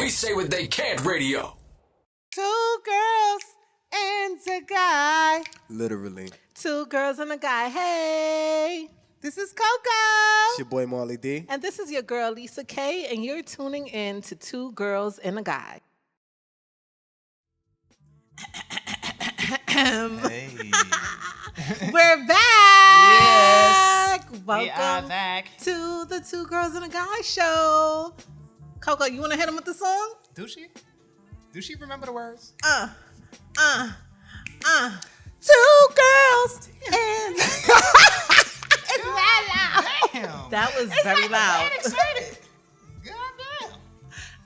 We say what they can't radio. Two girls and a guy. Literally. Two girls and a guy. Hey, this is Coco. It's your boy Marlie D. And this is your girl Lisa K. And you're tuning in to Two Girls and a Guy. Hey. We're back. Yes. Welcome We are back. to the Two Girls and a Guy show. Coco, you want to hit him with the song? Do she? Do she remember the words? Two girls and it's that loud. Damn. That was very loud. Excited. Goddamn.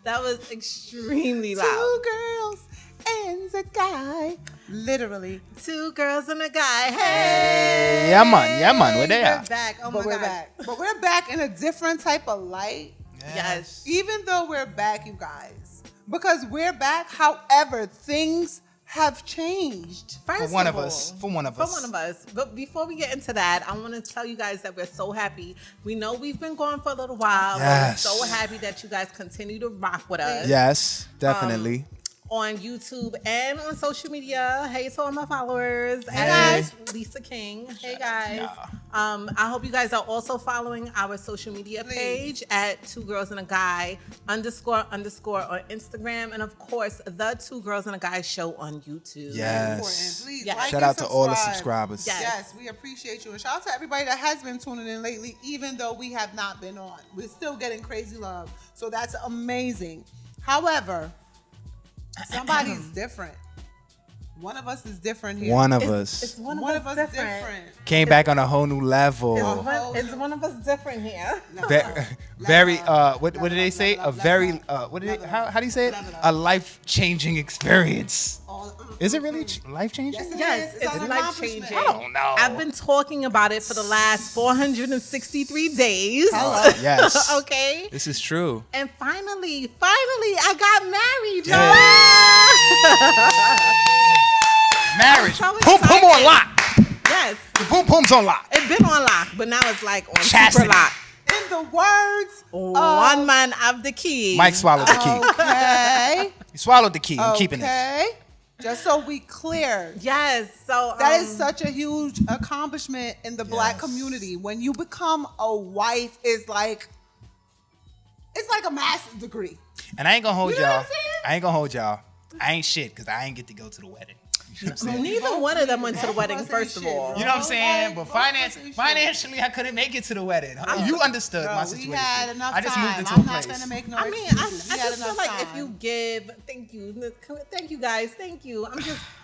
That was extremely loud. Two girls and a guy. Literally. Two girls and a guy. Hey. Yeah, man. Where they We're at? back. Oh But my we're God. back. But we're back in a different type of light. Yes. Even though we're back, you guys. Because we're back, however, things have changed. First For one of of all, us. For one of For us. one of us. But before we get into that, I want to tell you guys that we're so happy. We know we've been going for a little while. Yes. But we're so happy that you guys continue to rock with us. Yes, definitely. On YouTube and on social media. Hey to all my followers. Hey. Guys, Lisa King. Hey guys. I hope you guys are also following our social media page at Two Girls and a Guy __ on Instagram, and of course the Two Girls and a Guy show on YouTube. Yes. Please Yes. like Shout and out to all the subscribe. subscribers. Yes. Yes, we appreciate you. And shout out to everybody that has been tuning in lately, even though we have not been on. We're still getting crazy love. So that's amazing. However, somebody's different. One of us is different here. One of It's us one One of us is different. different. came back on a whole new level. It's one of us different here. Very what did they say? A very what did they, how do you say it? A life-changing experience. Is it really life-changing? Yes, It's it's an life accomplishment. changing. I don't know. I've been talking about it for the last 463 days. Yes. Okay. This is true. And finally, I got married, y'all. Marriage. so Boom boom on excited. lock. Yes. The boom boom's on lock. It's been on lock, but now it's like on Chastity. super lock. In the words One man of the key. Mike swallowed the key. okay. He swallowed the key. I'm keeping it. Okay. Just so we clear. Yes. So That is such a huge accomplishment in the black Yes. community. When you become a wife, it's like a master's degree. And I ain't gonna hold You know what y'all. I'm saying? I ain't gonna hold y'all. I ain't shit because I ain't get to go to the wedding. You know what I'm saying? neither one of them went to the Both of wedding, us ain't first of shit, all. bro. You know what I'm saying? Both But of us ain't shit. financially, I couldn't make it to the wedding. You understood Bro, my we situation. had enough I just time. moved into I'm a not place. gonna make no I mean, I excuses. We had just feel enough like time. if you give, thank you guys, thank you.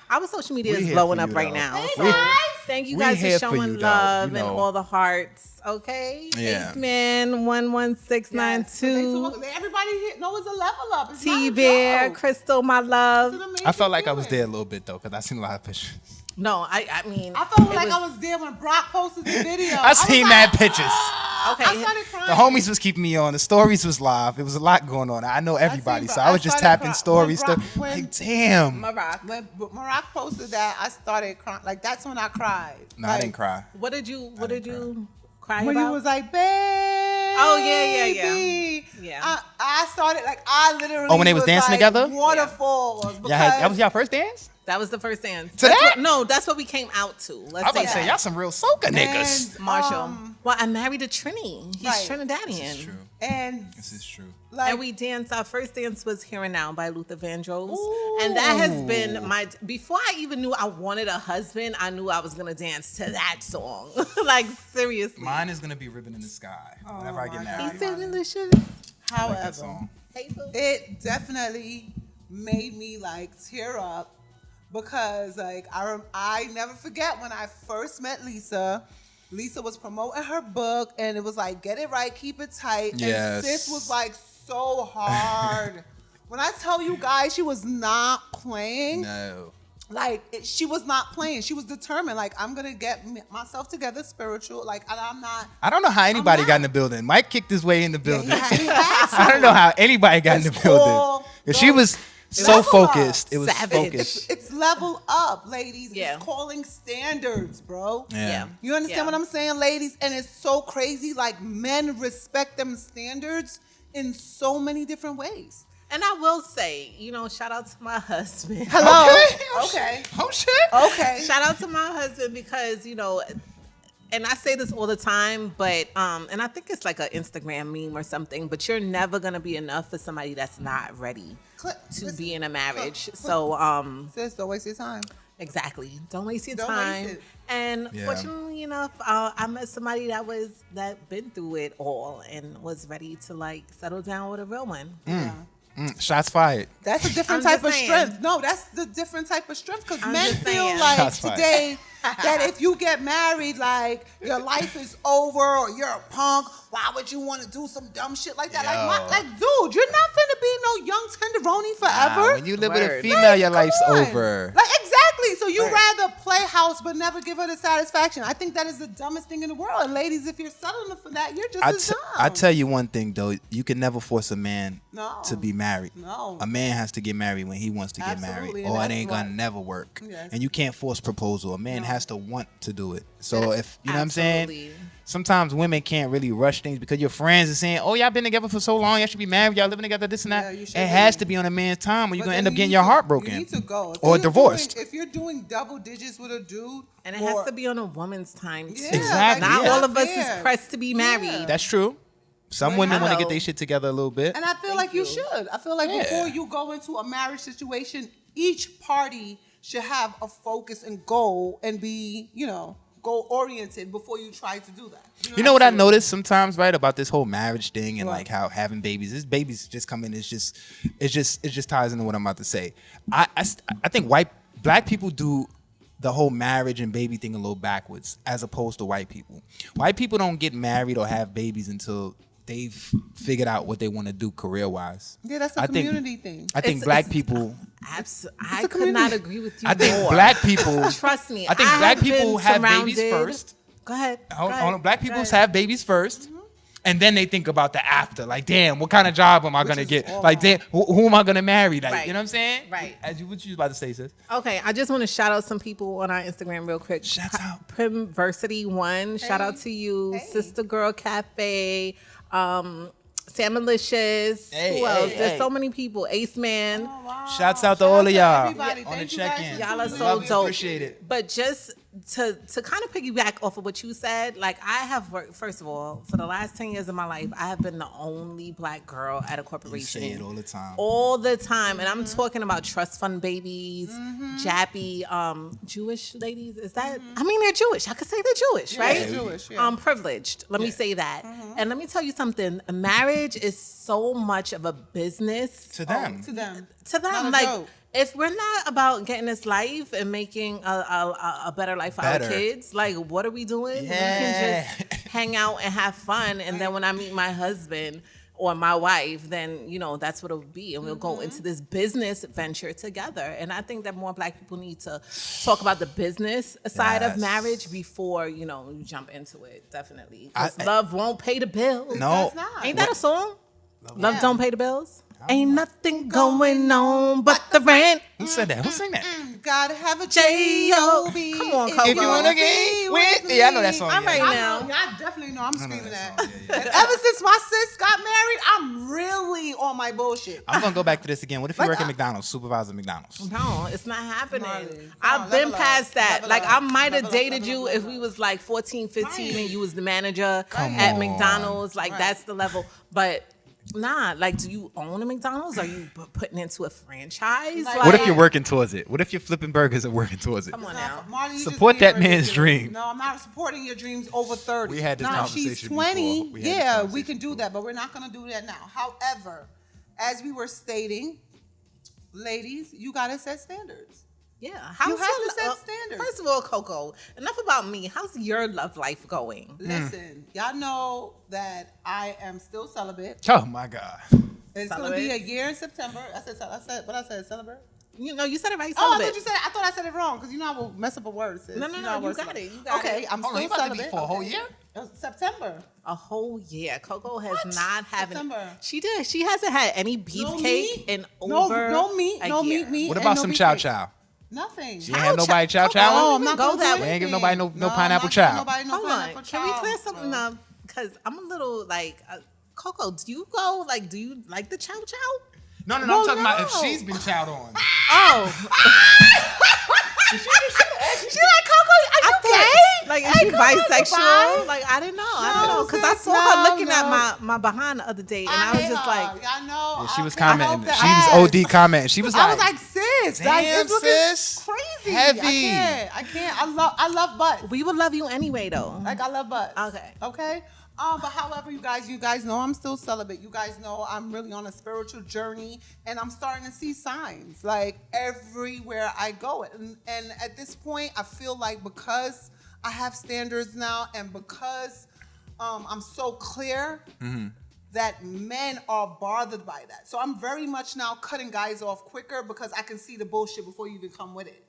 Our social media We is here blowing for up you, right though. now. Hey, So guys. thank you We guys here for for showing you, though, love you and know. all the hearts. Okay, Yeah. Aceman 11692, Everybody here knows it's a level up. It's not a T Bear, joke. Crystal, my It's love. an amazing I felt like I was feeling. there a little bit though, because I seen a lot of pictures. No, I mean, I felt it like I was there when Brock posted the video. I seen was mad like, pictures. okay. I started crying. The homies was keeping me on. The stories was live. It was a lot going on. I know everybody, so I was just started tapping crying. stories. When Like, damn. Maroc. When Maroc posted that, I started crying. Like, that's when I cried. No, I Like, didn't cry. What did you cry When about? you was like, baby. Oh, yeah. Yeah. I started, like, I literally Oh, when they was dancing like together? Waterfalls. Y'all had, that was y'all first dance? That was the first dance. To That's that? no, that's what we came out to. Let's I was about to say say, that. y'all some real soca niggas. And, Marshall. Well, I married a Trini. He's Right. Trinidadian. This is true. And, This is true. like, And we danced. Our first dance was Here and Now by Luther Vandross. And that has been before I even knew I wanted a husband, I knew I was going to dance to that song. Like, seriously. Mine is gonna be Ribbon in the Sky. Whenever I get my married. He's so delicious. I like that however, song. Hey, boo. it definitely made me, like, tear up. Because, like, I never forget when I first met Lisa. Lisa was promoting her book, and it was like, get it right, keep it tight. Yes. And sis was, like, so hard. When I tell you guys, she was not playing. No. Like, she was not playing. She was determined. Like, I'm going to get myself together spiritual. Like, and I'm not. I don't know how anybody not. got in the building. Mike kicked his way in the building. He had to. I don't know how anybody got in the It's building. cool. If she was so Level up. focused, it was Savage. focused. It's level up, ladies. Yeah. It's calling standards, bro. Yeah. You understand Yeah. what I'm saying, ladies? And it's so crazy. Like, men respect them standards in so many different ways. And I will say, shout out to my husband. Hello. Okay. Oh shit. Okay. Shout out to my husband because, and I say this all the time, but and I think it's like an Instagram meme or something, but you're never gonna be enough for somebody that's not ready to be in a marriage. So sis, don't waste your time. exactly. Don't waste your Don't time. waste it. And fortunately enough, I met somebody that been through it all and was ready to like settle down with a real one. Shots fired. That's a different I'm type just of saying. strength. No, that's the different type of strength because I'm men just feel saying. like Shots fired. today that if you get married, like your life is over or you're a punk. Why would you want to do some dumb shit like that? Yo. Dude, you're not finna be no young tenderoni forever. When you live with a Word. female, your Come life's on. over. Like exactly. So you Right. rather play house but never give her the satisfaction. I think that is the dumbest thing in the world. And ladies, if you're settling for that, you're just as dumb. I tell you one thing though, you can never force a man No. to be married. No. A man has to get married when he wants to get Absolutely, married, and or it that's ain't what- gonna never work. Yes. And you can't force proposal. A man has to want to do it. So if you know what I'm saying, Absolutely. sometimes women can't really rush things because your friends are saying, "Oh, y'all been together for so long, y'all should be married, y'all living together, this and that." Yeah, you It should has be. to be on a man's time, or you're But gonna then end up you getting need your to- heart broken, You need to go. If or you're divorced. if you're doing double digits with a dude, And it or- has to be on a woman's time too. Yeah, Exactly. like, Not Yeah. all of us fair. is pressed to be married. Yeah. That's true. Some But women want to hello. get their shit together a little bit. And I feel like you should. I feel like Yeah. before you go into a marriage situation, each party should have a focus and goal and be, goal oriented before you try to do that. You know what I Absolutely. noticed sometimes, right, about this whole marriage thing and What? like how having babies, this babies just come in. It just ties into what I'm about to say. I think black people do the whole marriage and baby thing a little backwards as opposed to white people. White people don't get married or have babies until they've figured out what they want to do career wise. Yeah, that's a community thing. I think It's- black it's- people. I a could not community. agree with you I think more. black people. Trust me. I think black have been people have babies surrounded- first. Go ahead. Hold Go on, ahead. black Go people ahead. have babies 1st, and then they think about the after. Like, damn, what kind of job am I gonna is get? all Like, damn, who am I gonna marry? Like, Right. you know what I'm saying? Right. What you about to say, sis? Okay, I just want to shout out some people on our Instagram real quick. Shouts out. Primversity1, shout out to you. Hey. Sister Girl Cafe, Samalicious. Hey, Who else? hey, There's hey. so many people. Ace Man. Shouts out to all of y'all everybody. on the Thank you guys check-in. for Y'all are tuning so in. We dope. appreciate it. But just to kind of piggyback off of what you said, like I have worked, first of all, for the last 10 years of my life, I have been the only black girl at a You corporation. say it all the time. All the time. And I'm talking about trust fund babies, Jappy, Jewish ladies. Is that, I mean, they're Jewish. I could say they're Jewish, right? they're Jewish, yeah. Privileged. Let me say that. And let me tell you something. Marriage is so much of a business To them. To them. to them. Not a Like, joke. if we're not about getting this life and making a better life for Better. our kids, like, what are we doing? Yeah. We can just hang out and have fun. And then when I meet my husband or my wife, then, that's what it would be. And we'll go into this business venture together. And I think that more black people need to talk about the business side of Yes. marriage before, you jump into it. Definitely. 'Cause I- love won't pay the bills. No. That's not. Ain't that a song? Love Yeah. don't pay the bills? Ain't nothing going on but the rent. Who said that? Who sang that? Gotta have a J.O.. Come on, Coco. If you wanna get with me. I know that song. All yeah. right I now. know, I definitely know. I'm screaming that that. song. Yeah, And ever since my sis got married, I'm really on my bullshit. I'm gonna go back to this again. What if you Like, work at McDonald's, supervisor at McDonald's? No, it's not happening. Marley, I've come on, been level past up, that. level Like, up, I might have level up, dated level you up, if level we was like 14, 15 Right. and you was the manager Come at on. McDonald's. Like, Right. that's the level. But nah, like, do you own a McDonald's? Are you putting into a franchise? Like- What if you're working towards it? What if you're flipping burgers and working towards it? Come on It's now. not- Marley, you just Support being that man's ridiculous. dream. No, I'm not supporting your dreams over 30. We had this now, conversation she's before. 20. We had this Yeah, we conversation can do before. that, but we're not going to do that now. However, as we were stating, ladies, you got to set standards. Yeah, how's have your to set lo- standards. First of all, Coco, enough about me. How's your love life going? Listen, y'all know that I am still celibate. Oh my God. It's going to be a year in September. I said, celibate? You said it right. Oh, I celibate. thought you said I thought I said it wrong because I will mess up a word, sis. No, no, You no, know I you work got celibate. it, you got okay, it. I'm Hold on, still you about to be celibate. for a whole Okay. year? September. A whole year. Coco has not had September. She did. She hasn't had any beefcake meat. in No- over no meat, a no year. meat. What and about no some beef chow cake. chow? Nothing. You ain't have nobody chow chow? No, I'm We not go gonna that do way. We ain't give anything. nobody no I'm pineapple not chow. giving nobody no Hold on. pineapple Can we chow, clear something so. up? Because I'm a little like, Coco, do you go, like, do you like the chow chow? No. Well, I'm talking about if no. she's been chowed on. Oh, She like Coco, are you gay? like is Hey, she Coco's bisexual? bi? Like I didn't know, because I sis, saw her looking no. at my behind the other day, and I was hate just her. like, I know. Yeah, she was I hope commenting. that She ass. was OD commenting. She was I like, was like, sis, damn, like, it's looking sis. crazy. Heavy. I can't. I love butts. we would love you anyway, though. Like I love butts. Okay. Okay. But however, you guys know I'm still celibate. You guys know I'm really on a spiritual journey, and I'm starting to see signs like everywhere I go. And at this point, I feel like because I have standards now, and because I'm so clear. That men are bothered by that. So I'm very much now cutting guys off quicker because I can see the bullshit before you even come with it.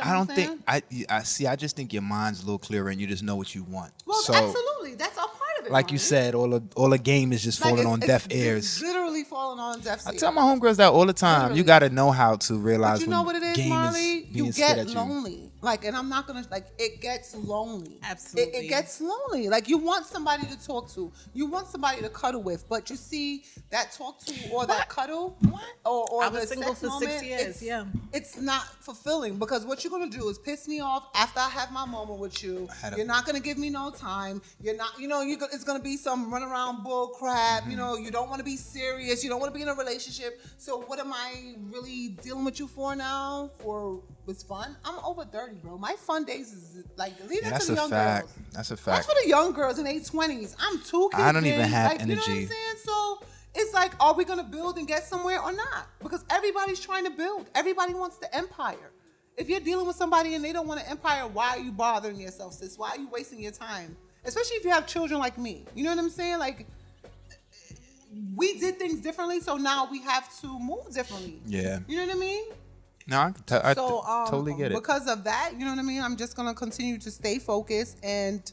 I don't think I see. I just think your mind's a little clearer and you just know what you want. Well, so, absolutely. That's all part of it. like you Marty. said, all the game is just Like, falling on deaf it's ears. literally falling on deaf I ears. tell my homegirls that all the time. Literally. You got to know how to realize But you when know what it is, game Marley? is being You spit get at you. lonely. Like, and I'm not gonna it gets lonely. Absolutely. It gets lonely. Like you want somebody to talk to. You want somebody to cuddle with. But you see that talk to or that cuddle or I the was single sex for 6 moment, years, yeah. It's not fulfilling because what you're gonna do is piss me off after I have my moment with you. You're not gonna give me no time. You're not, it's gonna be some run around bull crap. You don't want to be serious. You don't want to be in a relationship. So what am I really dealing with you for now? For was fun? I'm over 30, bro. My fun days is like leave that That's to the a young fact. girls. That's a That's fact. for the young girls in their 20s. I'm too I don't even have You know what I'm energy. saying? So it's like, are we gonna build and get somewhere or not? Because everybody's trying to build. Everybody wants the empire. If you're dealing with somebody and they don't want an empire, why are you bothering yourself, sis? Why are you wasting your time? Especially if you have children like me. You know what I'm saying? Like, we did things differently, so now we have to move differently. Yeah. You know what I mean? No, I totally get it. Because of that, you know what I mean? I'm just gonna continue to stay focused and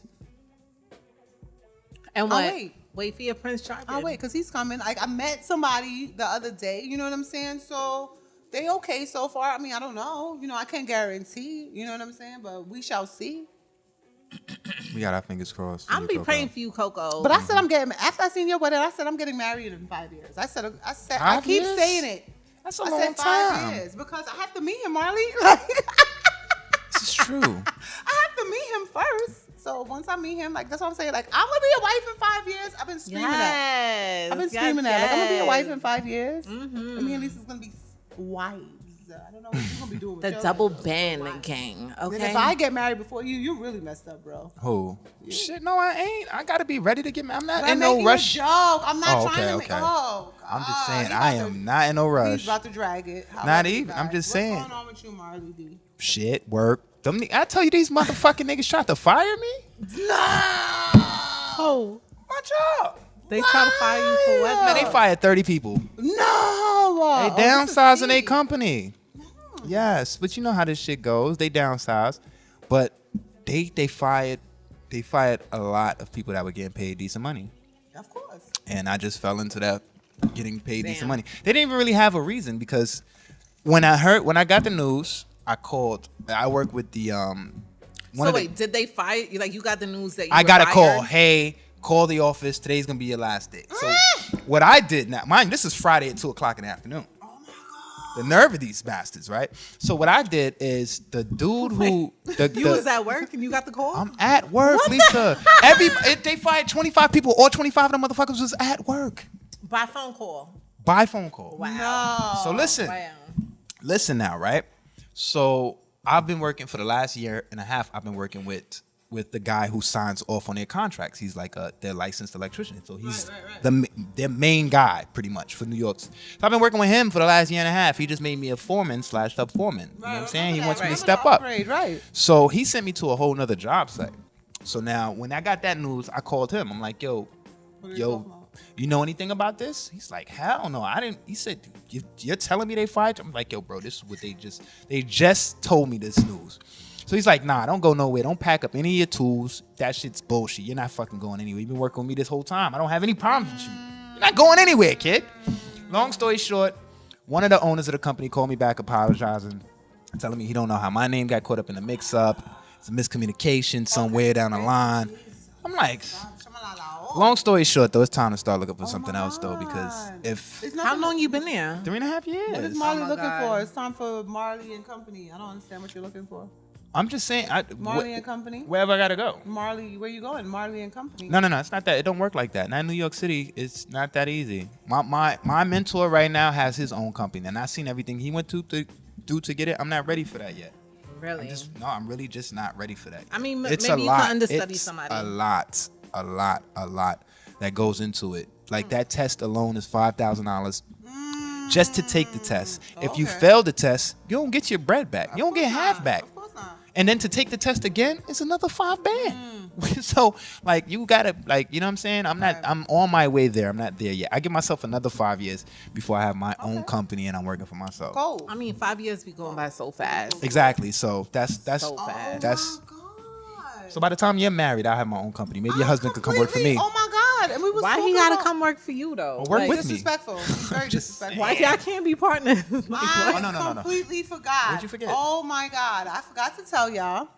And I'll what? wait. Wait for your Prince Charming. I'll wait because he's coming. Like I met somebody the other day, you know what I'm saying? So they okay so far. I mean, I don't know. I can't guarantee, you know what I'm saying? But we shall see. We got our fingers crossed. I'm be praying for you, Coco. But I said after I seen your wedding, I said I'm getting married in 5 years. I said I 5 keep years? saying it. That's a I long said 5 time. years because I have to meet him, Marley. Like This is true. I have to meet him first. So once I meet him, like that's what I'm saying. Like I'm gonna be a wife in 5 years. I've been screaming that. yes. I've been screaming that. Like I'm gonna be a wife in 5 years. And me and Lisa's gonna be wives. I don't know what you're gonna be doing with The your double life. band gang. And Okay. if I get married before you, you really messed up, bro. Who? Shit, no, I ain't. I gotta be ready to get married. I'm not But in I'm no making rush. a joke. I'm not Oh, trying to okay, make. okay. Oh, I'm just God. saying, He I about am to- not in no rush. He's about to drag it. How Not about you even. I'm guys? just saying. What's going on with you, Marley D? Shit, work. I tell you, these motherfucking niggas tried to fire me. Oh, My job. they try to fire you for what? Man, they fired 30 people. No. They downsizing their company. Yes, but you know how this shit goes. They downsize, but they fired a lot of people that were getting paid decent money, Of course. and I just fell into that getting paid decent Damn. money. They didn't even really have a reason because when I got the news, I called. I work with the So wait, did they fire you? Like you got the news that you I were got a call. fired? Hey, call the office. Today's gonna be your last day. So what I did now, mind this is Friday at 2:00 in the afternoon. Oh my God. The nerve of these bastards, right? So what I did is the dude who You was at work and you got the call? I'm at work, Lisa. They fired 25 people. All 25 of them motherfuckers was at work By phone call. by phone call. Wow. So listen. Wow. Listen now, right? So I've been working for the last year and a half. I've been working with the guy who signs off on their contracts. He's like their licensed electrician. So he's their main guy pretty much for New York. So I've been working with him for the last year and a half. He just made me a foreman / sub foreman. You know what I'm saying? He wants me to step up. Right. So he sent me to a whole nother job site. So now when I got that news, I called him. I'm like, yo, you know anything about this? He's like, hell no, I didn't. He said, you're telling me they fired you? I'm like, yo, bro, this is what they just told me this news. So he's like, nah, don't go nowhere. Don't pack up any of your tools. That shit's bullshit. You're not fucking going anywhere. You've been working with me this whole time. I don't have any problems with you. You're not going anywhere, kid. Long story short, one of the owners of the company called me back apologizing, telling me he don't know how my name got caught up in the mix-up. It's a miscommunication somewhere down the line. I'm like, Long story short, though, it's time to start looking for something else, though, because if It's How nothing- long you been there? 3.5 years. What is Marley my looking God. for? It's time for Marley and Company. I don't understand what you're looking for. I'm just saying, Marley and Company. wherever I gotta go. Marley, where you going? Marley and Company. No, it's not that. It don't work like that. Not in New York City. It's not that easy. My mentor right now has his own company, and I've seen everything he went to do to get it. I'm not ready for that yet. Really? I'm really just not ready for that. I mean, It's maybe a you lot. can understudy It's somebody. a lot that goes into it. Like that test alone is $5,000 just to take the test. If you Okay. fail the test, you don't get your bread back. You don't get half back. Of course not. And then to take the test again, it's another $5,000. So like you gotta you know what I'm saying? I'm on my way there. I'm not there yet. I give myself another 5 years before I have my own company and I'm working for myself. Cold. I mean, 5 years be going by so fast. Exactly. So that's So fast. that's Oh my God. so by the time you're married, I'll have my own company. Maybe your husband could come work for me. Oh my God. And we was Why he talking gotta about- come work for you though? Well, work Like, with me. Disrespectful. He's very disrespectful. Why y'all can't be partners? I Oh, no. completely forgot. What'd you forget? Oh my God. I forgot to tell y'all.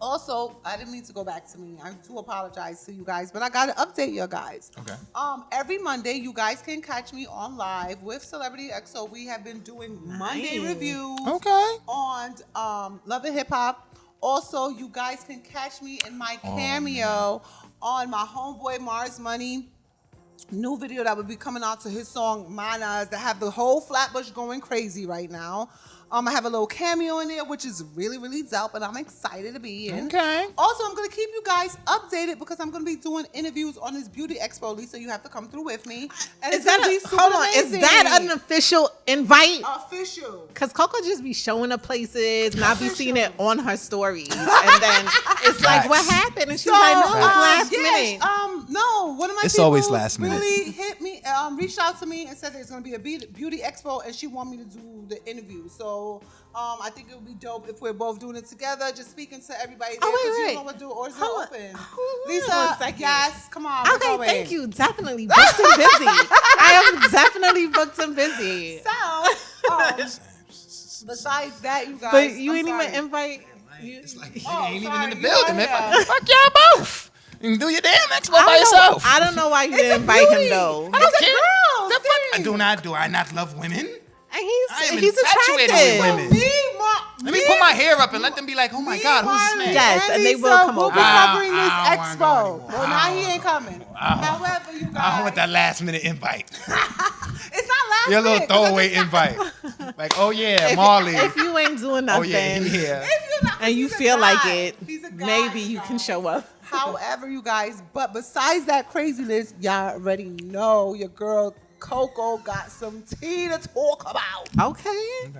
Also, I didn't mean to go back to me. I do apologize to you guys, but I gotta update you guys. Okay. Every Monday, you guys can catch me on live with Celebrity XO. We have been doing Monday Nice. reviews Okay. on Love and Hip Hop. Also, you guys can catch me in my cameo on my homeboy Mars Money new video that will be coming out to his song Manas that have the whole Flatbush going crazy right now. I have a little cameo in there, which is really, really dope, and I'm excited to be in. Okay. Also, I'm going to keep you guys updated because I'm going to be doing interviews on this Beauty Expo, Lisa. You have to come through with me. And Is it's that gonna be a, super hold on? Is amazing. that an official invite? official? Cause Coco just be showing up places, and I be seeing it on her stories, and then it's like, Facts. "What happened?" And she's like, "No, it was last yes, minute." no, one of my It's people always last minute. really hit me, reached out to me and said there's going to be a beauty expo, and she want me to do the interview. So I think it would be dope if we're both doing it together, just speaking to everybody there. Oh, wait, 'cause you wait. know what do, or is it Hold on. open? Hold on Lisa, a second. yes, come on. we're Okay, going. thank you. Definitely booked and busy. I am definitely booked and busy. So, besides that, you guys, But you I'm ain't sorry. even invite. You, It's like you Oh, ain't even sorry, in the you building, are man. here. Fuck y'all both. You can do your damn expo by I don't know- yourself. I don't know why you didn't a invite beauty. him though. I don't care. girl The fuck? thing. Do I not love women? And I am he's infatuated with attractive. women. Let me Me, put my hair up and let them be like, oh my God, who's this Marley, man? Yes, and they will Lisa come will over. be covering I this don't wanna go expo. anymore. Well, now he ain't coming. However, you guys, I want that last minute invite. it's not last Your little minute, 'cause throwaway it's not- invite. Like, oh yeah, Marley. If you ain't doing Oh nothing, yeah, he here. If you're not, and you he's a feel guy. like it, He's a guy, maybe you can guys. show up. However, you guys, but besides that craziness, y'all already know your girl Coco got some tea to talk about. Okay.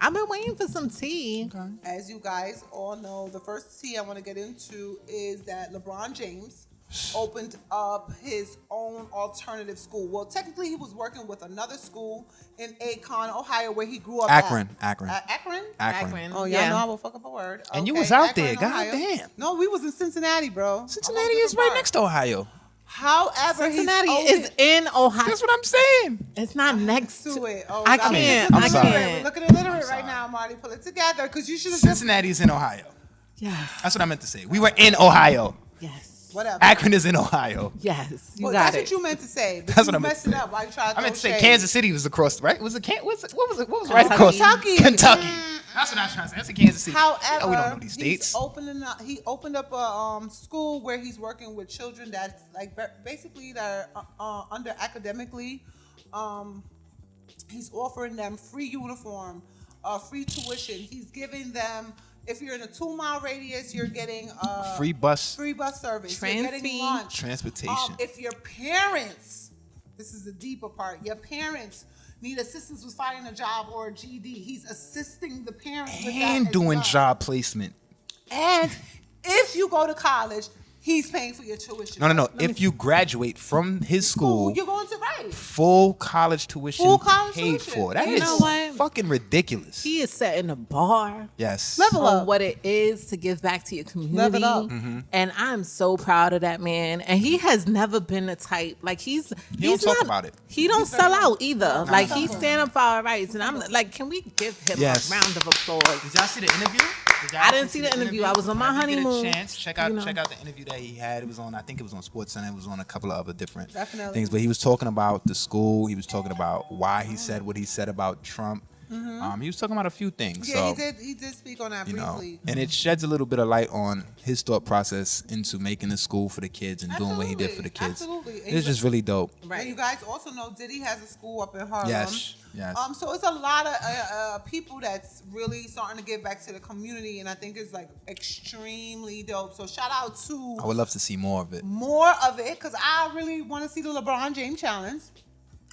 I've been waiting for some tea. As you guys all know, the first tea I want to get into is that LeBron James opened up his own alternative school. Well, technically, he was working with another school in Akron, Ohio, where he grew up. Akron, at. Akron. Akron? Akron. Oh, y'all Yeah. know I will fuck up a word. And you Okay, was out Akron, there. Ohio. Goddamn. No, we was in Cincinnati, bro. Cincinnati is right next to Ohio. However, Cincinnati he's is in Ohio. That's what I'm saying. It's not next to it. Oh, I God. can't. I'm I sorry. can't. Look at illiterate right now, Marty. Pull it together, because you should have just Cincinnati is in Ohio. Yes. That's what I meant to say. We were in Ohio. Yes. whatever. Akron is in Ohio. Yes. You Well, got that's it. what you meant to say. But That's you what I meant messed to it say. up. Why you tried to I meant to say shade. Kansas City was across, right? Was it what was it? What was right across? Kentucky. Kentucky. That's what I was trying to say. That's in Kansas City. However, Oh, we don't know these states. He opened up a school where he's working with children that's like basically that are under academically. He's offering them free uniform, free tuition. He's giving them, if you're in a 2-mile radius, you're getting Free bus free bus service. Trans You're getting fee. lunch. transportation. If your parents, this is the deeper part, your parents need assistance with finding a job or a GED, he's assisting the parents with that and as doing well. job placement. And if you go to college, he's paying for your tuition. No. If you graduate from his school, You're going to right. full college tuition Full college paid tuition. for. That You is know what? fucking ridiculous. He is setting a bar Yes. Level on up. what it is to give back to your community. Level up. Mm-hmm. And I'm so proud of that man. And he has never been the type, like he's don't talk not- about it. He don't sell out either. Like not. he's stand up for our rights. And I'm like, can we give him Yes. a round of applause? Did y'all see the interview? I didn't see the interview. I was on my Whenever you get a honeymoon. chance, check out you know. the interview that he had. It was on, I think it was on SportsCenter. It was on a couple of other different Definitely. things. But he was talking about the school. He was talking about why he said what he said about Trump. He was talking about a few things. Yeah, so, he did speak on that you know, briefly. and it sheds a little bit of light on his thought process into making the school for the kids and doing what he did for the kids. Absolutely. And It's just really dope. And you guys also know Diddy has a school up in Harlem. Yes. So it's a lot of people that's really starting to give back to the community, and I think it's like extremely dope. So shout out to I would love to see more of it. because I really want to see the LeBron James challenge.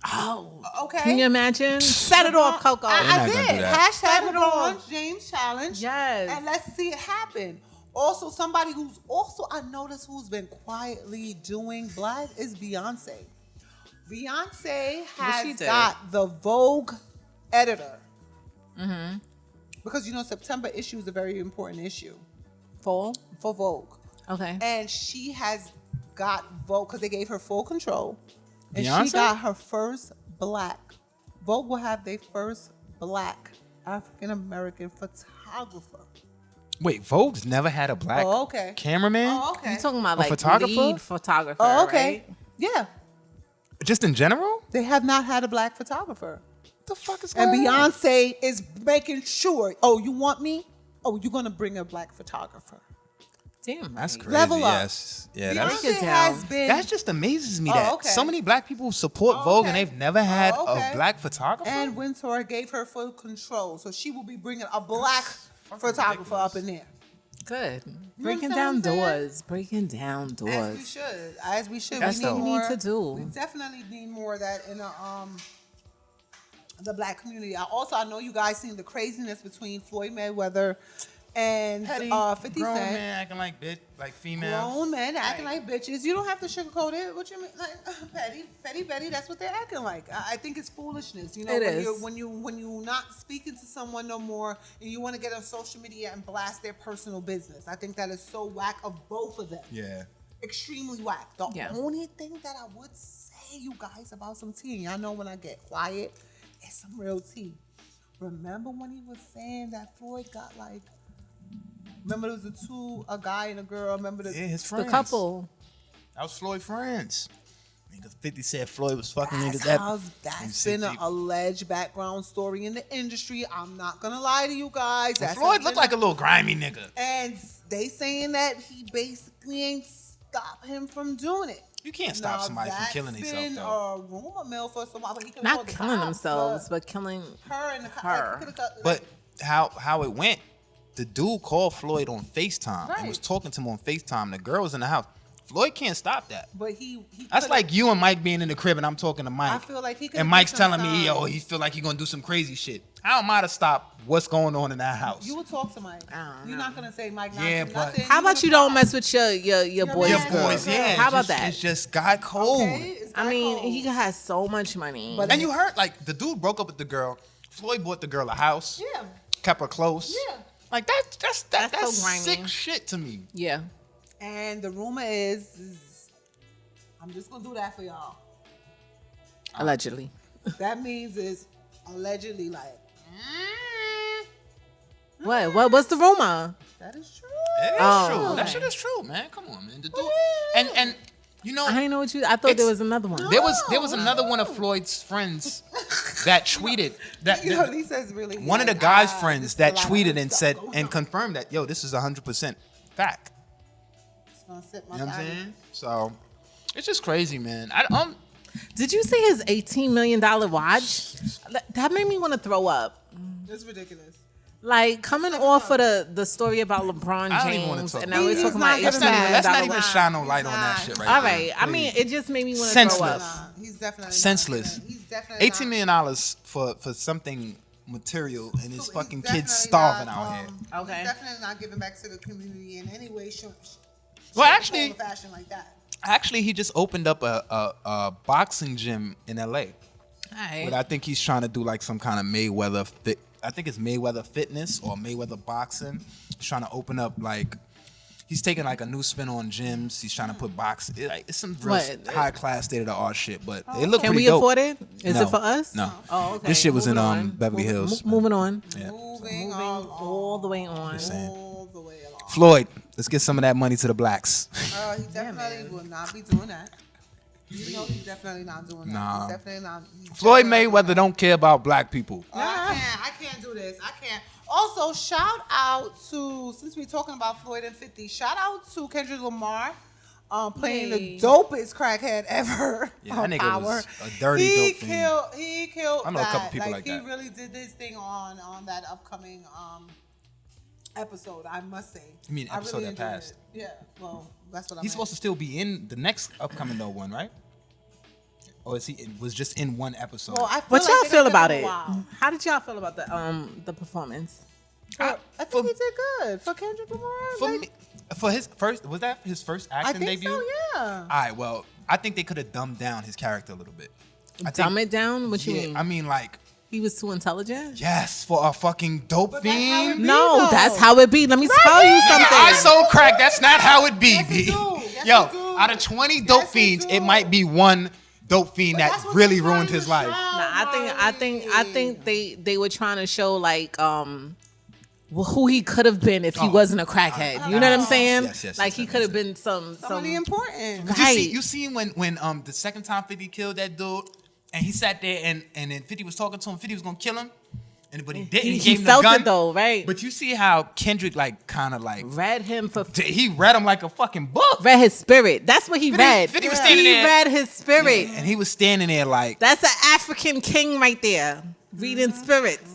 Oh, Okay. can you imagine? Set it off, Coco. I They're not did. gonna do that. Hashtag Set it off. LeBron James challenge. Yes. And let's see it happen. Also, somebody who's also I noticed who's been quietly doing black is Beyonce. Beyonce What she has did? got the Vogue editor. Because you know September issue is a very important issue Full. for Vogue. Okay. And she has got Vogue because they gave her full control. And Beyonce? she got her first black. Vogue will have their first black African American photographer. Wait, Vogue's never had a black Oh, okay. cameraman? Oh, okay. You talking about A like photographer? lead photographer? Oh, okay. Right? Yeah. Just in general? They have not had a black photographer. What the fuck is going And on? Beyonce is making sure, oh, you want me? Oh, you're going to bring a black photographer. Damn. That's right. crazy. Level up. Yes. Yeah, that's Beyonce it has down. been... that just amazes me Oh, that okay. so many black people support Oh, Vogue and okay. they've never had Oh, okay. a black photographer. And Wintour gave her full control. So she will be bringing a black photographer up in there. Good. Breaking understand down what I'm saying? doors. Breaking down As we doors. should. As we should. That's we need dope. more. Need to do. We definitely need more of that in the black community. I know you guys seen the craziness between Floyd Mayweather and 50 grown Cent. man acting like female. Grown men acting like bitches. You don't have to sugarcoat it. What you mean, like petty? That's what they're acting like. I think it's foolishness. You know, It when is. when you're not speaking to someone no more, and you want to get on social media and blast their personal business. I think that is so whack of both of them. Yeah. Extremely whack. The Yeah. only thing that I would say, you guys, about some tea, and y'all know when I get quiet, it's some real tea. Remember when he was saying that Floyd got like. Remember there was a guy and a girl. Remember Yeah, his The friends. couple. That was Floyd friends. Because 50 said Floyd was fucking That's niggas. that's been an alleged background story in the industry. I'm not gonna lie to you guys. That's Floyd looked like a little grimy nigga. and they saying that he basically ain't stop him from doing it. You can't stop somebody from killing That's themselves, been though. a rumor mill for some while. He could've Not called the killing cops, themselves, but killing her and the her. But how it went, the dude called Floyd on FaceTime and was Right. talking to him on FaceTime. The girl was in the house. Floyd can't stop that. but he That's could've- like you and Mike being in the crib and I'm talking to Mike. I feel like he could've and Mike's did some telling me, time. yo, he feel like he gonna do some crazy shit. How am I to stop what's going on in that house? You will talk to Mike. I don't You're know. not gonna say Mike. Not Yeah, do but- nothing. How about gonna you don't cry. mess with your boys? Your Your girl? boys, yeah. How about it's just, that? It's just guy code. Okay, it's I not mean, cold. he has so much money. But- And you heard, like, the dude broke up with the girl. Floyd bought the girl a house. Yeah. Kept her close. Yeah. Like, that's so grimy. sick shit to me. yeah. And the rumor is I'm just gonna do that for y'all. Allegedly. That means it's allegedly like What's the rumor? that is true. It is Oh, true. That okay. shit is true, man. Come on, man. The dude, and you know, I didn't know what you. I thought there It's- was another one. there was another one of Floyd's friends that tweeted that You know, Lisa's really one of the like, guy's this friends is a that lot of tweeted and stuff said going and on. confirmed that, yo, this is 100% fact. It's gonna sit my You know what I'm body. saying? So it's just crazy, man. Did you see his $18 million watch? That made me want to throw up. It's ridiculous. Like coming off of the story about LeBron I don't even wanna James, talk and about now we're that. talking He's not about gonna $18 be- million let's not dollar even watch. shine no light on that shit right All there. right. I mean, it just made me want to Senseless. throw up. Nah, he's definitely Senseless. Not, he's definitely $18 million for something material and his He's fucking definitely kids starving not, out here. Okay. He's definitely not giving back to the community in any way, shape, Well, shape, actually- form, or fashion like that. Actually, he just opened up a boxing gym in LA. All right. But I think he's trying to do like some kind of Mayweather fit. I think it's Mayweather Fitness or Mayweather Boxing. He's trying to open up like he's taking like a new spin on gyms. He's trying to put boxing. It's some real What? high class state of the art shit. But it looked Can pretty we dope. afford it? Is No. it for us? No. Oh, okay. This shit was Moving in on. Beverly Hills. Moving on. Yeah. Moving all the way on. All the way along. Floyd, let's get some of that money to the blacks. He definitely will not be doing that. You know he's definitely not doing that. Nah. He's definitely not. Floyd Mayweather don't care about black people. I can't do this. I can't. Also, shout out to, since we're talking about Floyd and 50, shout out to Kendrick Lamar playing the dopest crackhead ever. Yeah, that on nigga Power. was a dirty dope fiend. He killed I know a couple people like he that. really did this thing on that upcoming episode, I must say. You mean I episode really that enjoyed passed? it. Yeah, well, that's what I meant. He's supposed to still be in the next upcoming though one, right? Or is he was just in one episode? Well, I feel What like y'all they're feel gonna about give him it? a while. How did y'all feel about the performance? I think he did good for Kendrick Lamar. for like, me, for his first, was that his first I acting think debut? so, yeah. All right, well, I think they could have dumbed down his character a little bit. Dumb it down? What you mean? I mean, like, He was too intelligent? yes, for a fucking dope But that's how it fiend. be. No, though. that's how it be. Let me tell you Nigga, something. I sold crack. That's not how it be, Yes, B. it do. Yes, Yo, it do. out of 20 dope Yes, it fiends, do. it might be one dope fiend But that that's what really they're trying ruined to his life. show, I think Marley. they were trying to show like who he could have been if he wasn't a crackhead. You know what I'm saying? Yes, like yes, he that could have makes been some Somebody important. But Right. you seen when the second time 50 killed that dude and he sat there and then 50 was talking to him, 50 was gonna kill him, but he didn't. he gave him felt the gun. it though, right? But you see how Kendrick like kind of like read him for he read him like a fucking book, read his spirit. That's what he 50 read. 50 was standing he there. read his spirit. and he was standing there like. That's an African king right there, reading spirits.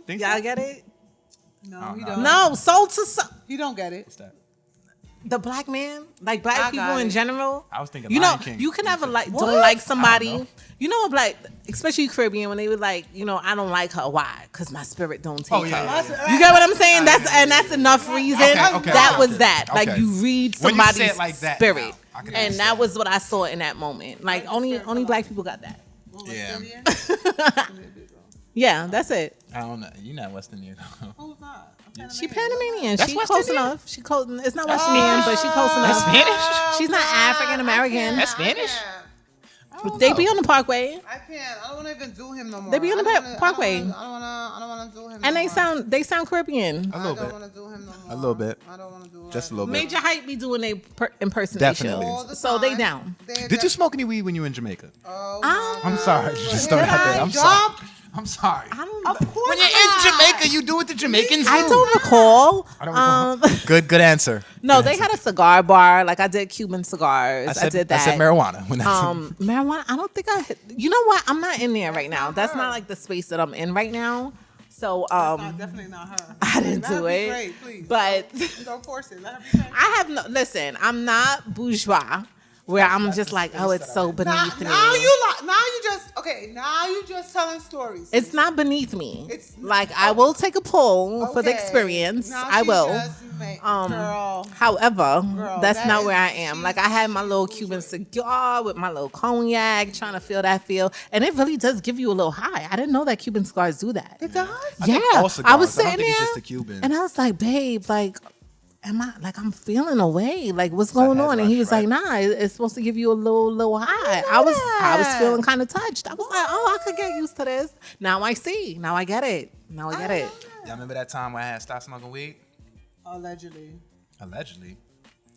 Think Y'all so? get it? No, he don't. No, soul to soul. He don't get it. What's that? The black man, like black I people got in it. general. I was thinking you know, Lion King. you can never like What? don't like I somebody. don't know. You know, like especially Caribbean when they were like, you know, I don't like her. Why? Because my spirit don't take Oh, yeah, her. yeah, yeah. You get what I'm saying? That's enough reason. Okay, that was okay. that. Like Okay. you read When you say somebody's it like that spirit, now, I can and understand. that was what I saw in that moment. Like only black people got that. Yeah. Yeah, that's it. I don't know. You're not West Indian. Who's not? She Panamanian. That's She West close Indian? enough. She close. It's not West Indian, but she close enough. Spanish? She's not African American. That's Spanish? They be on the Parkway, I can't. I don't want to even do him no more. They be on the I don't wanna- Parkway. I don't want to do him. and no more. they sound Caribbean. A I little don't bit. want to do him no more. A little bit. I don't want to do Just a it. little bit. Major Hype be doing a impersonation. Definitely. All the So they time. down. They're Did you smoke any weed when you were in Jamaica? Oh, I'm sorry. Just throw it out there. I'm sorry. I'm sorry. I don't. Of course When you're not. in Jamaica, you do what the Jamaicans do. I don't recall. I don't recall. Good answer. No, Good they answer. had a cigar bar. Like I did Cuban cigars. I did that. I said marijuana. When Marijuana. I don't think I. You know what? I'm not in there right now. That's not like the space that I'm in right now. So Definitely not her. I didn't Let her do be it. great, please. But Don't force it. Let her be great. I have no. Listen, I'm not bourgeois. Where I'm just like, oh, it's so beneath me. Now you just telling stories. It's not beneath me. It's- like I will take a pull for the Okay. experience. Now I she will. just girl. However, that's that not is- where I am. Like I had my little Cuban cigar with my little cognac, trying to feel that feel, and it really does give you a little high. I didn't know that Cuban cigars do that. It does. Yeah, all I cigars. was I don't sitting think it's there, just the Cubans. and I was like, babe, like. Am I like I'm feeling away? Like what's going head on? And he rush, was like, nah, it's supposed to give you a little high. I was feeling kind of touched. I was like, oh, I could get used to this. Now I see. Now I get it. Now I get it. Y'all remember that time when I had stopped smoking weed? Allegedly. Allegedly.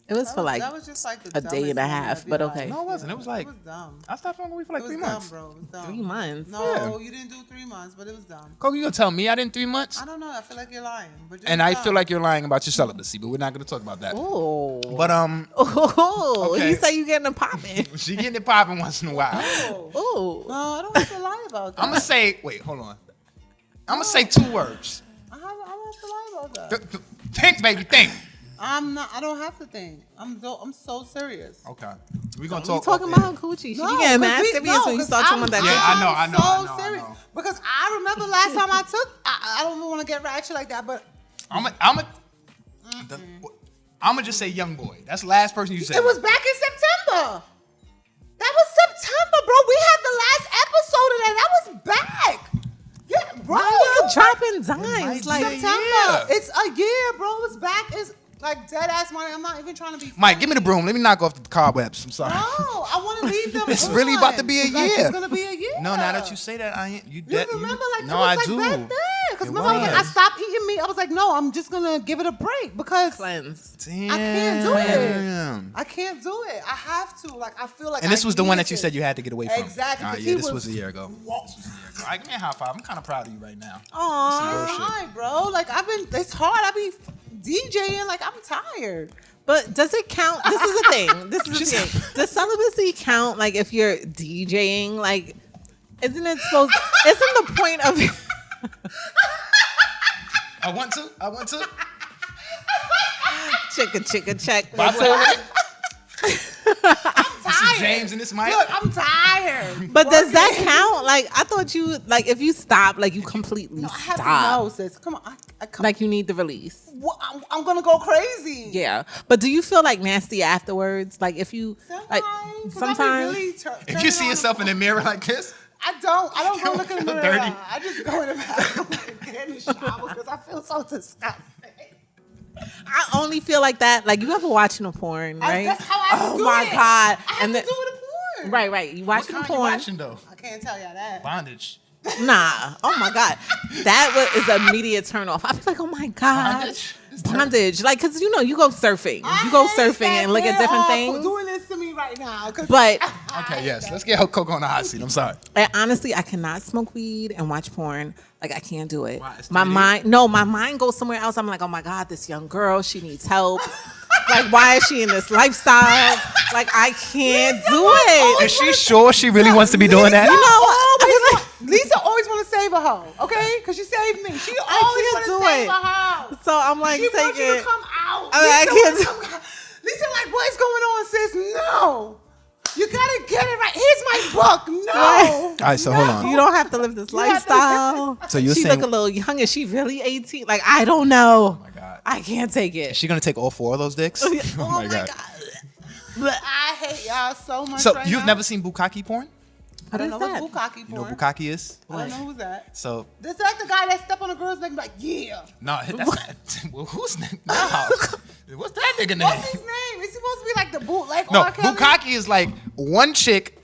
It was for like that was just like the a day and a dumbest half, thing but I'd be okay. No, it wasn't. It was like It was dumb. I stopped smoking weed for like It was 3 dumb, months. bro. It was dumb. 3 months. No, Yeah. you didn't do 3 months, but it was dumb. Coco, you gonna tell me I didn't 3 months? I don't know. I feel like you're lying. But just And I dumb. feel like you're lying about your celibacy, but we're not gonna talk about that. Oh. But Oh, Okay. you say you getting a popping. she getting it popping once in a while. Oh. No, I don't have to lie about that. I'm gonna say, wait, hold on. I'm gonna say 2 words. I don't have to lie about that. Think, baby, think. I'm not. I don't have to think. I'm so serious. Okay. We're gonna You talk. talking off about air. her coochie. She be getting mad serious when you start talking about that. Yeah, coochie. I know, I'm so I serious. know. Because I remember last time I took. I don't even want to get ratchet like that, but I'm gonna just say young boy. That's the last person you said. it was back in September. That was September, bro. We had the last episode of that. That was back. Yeah, bro. Why y'all dropping dimes? Like, September. It's a year, bro. It's back. It's like dead ass money. I'm not even trying to be. Mike, give me the broom. Let me knock off the cobwebs. I'm sorry. No, I want to leave them. It's on. really about to be a Like, year. It's gonna be a year. No, now that you say that, I ain't. You remember, like, no, it was I like do. back then. Because It remember, I was. stopped eating I was like, no, I'm just gonna give it a break because Cleanse. Damn. I can't do it. I can't do it. I have to. Like, I feel like. And this was the one that you needed said you had to get away from. Exactly, Ah, 'cause yeah, he this was- was a year ago. I give me a high five. I'm kind of proud of you right now. Aw. Bullshit. Fine, bro. Like, it's hard. I be DJing. Like, I'm tired. But does it count? This is the thing. This is the thing. Does celibacy count? Like, if you're DJing, like, isn't it supposed? Isn't the point of? I want to. Chicka check. Bipolar. This is Tired. James and this Mike. Look, I'm tired. But does that count? Like, I thought you like if you stop, like you completely I have to stop. know, sis. Come on. I come. Like you need the release. I'm gonna go crazy. Yeah. But do you feel like nasty afterwards? Like if you like Sometimes. If you see yourself in the mirror like this, I don't go look in the feel mirror. dirty? I just go in the bathroom and get in the shower because I feel so disgusting. I only feel like that. Like you ever watching a porn, right? That's how I Oh do my it. God. I have And to the- do it in porn. right. You what watching kind porn. you watching though? I can't tell y'all that. Bondage. Nah. Oh my God. That is an immediate turn off. I feel like, oh my God. Bondage? Bondage. Like, cause you know, you go surfing. You go surfing and look at different things. Doing this to me right now. But Okay, yes. Let's get Coco on the hot seat. I'm sorry. and honestly, I cannot smoke weed and watch porn. Like I can't do it. Why? It's My 3D? my mind goes somewhere else. I'm like, oh my God, this young girl, she needs help. Like, why is she in this lifestyle? Like, I can't do it. Is she sure she really wants to be doing that? Lisa always want to save a hoe, okay? Because she saved me. She always can't want to do save it. a hoe. So I'm like, She take wants you to it. come out. I mean, I Lisa can't wants to come out. Lisa, like, what's going on, sis? No. You gotta get it right. Here's my book. No. All right, so hold on. You don't have to live this You have to- lifestyle. So you're she saying- look a little young. Is she really 18? Like, I don't know. Oh my God. I can't take it. Is she gonna take all 4 of those dicks? Oh my God. But I hate y'all so much. So right you've now. never seen bukkake porn? I don't What know is what's that? bukkake You know porn. what bukkake is? I don't know who's that. So This that the guy that step on a girl's neck and be like, yeah. no, that's not. Well, who's name? No. What's that nigga name? What's his name? It's supposed to be like the bootleg No, R. Kelly. bukkake is like one chick,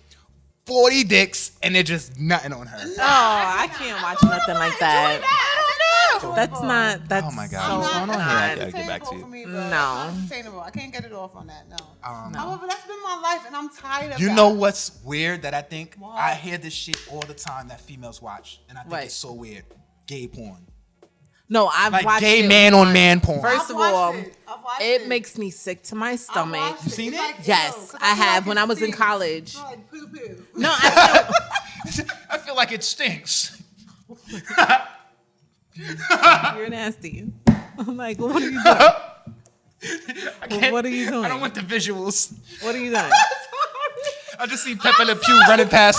40 dicks, and they're just nothing on her. Oh, I can't watch nothing like that. I don't know. That's not. That's Oh my God, so what's going on here? not- I gotta get back to you. For me, bro. No. That's not sustainable. I can't get it off on that. No. However, that's been my life, and I'm tired of You that. know what's weird that I think? What? I hear this shit all the time that females watch, and I think Right. it's so weird. Gay porn. No, I've Like watched gay it man on once. man porn. First I've of watched all, it. I've watched it it. makes me sick to my I stomach. watched You seen It's it? like, Yes, ew, 'cause I feel have like when it I was in stinks. college. It's like poo-poo. No, I I feel like it stinks. you're nasty. I'm like, what are you doing? I can't, What are you doing? I don't want the visuals. What are you doing? I just see Pepper Le Pew running past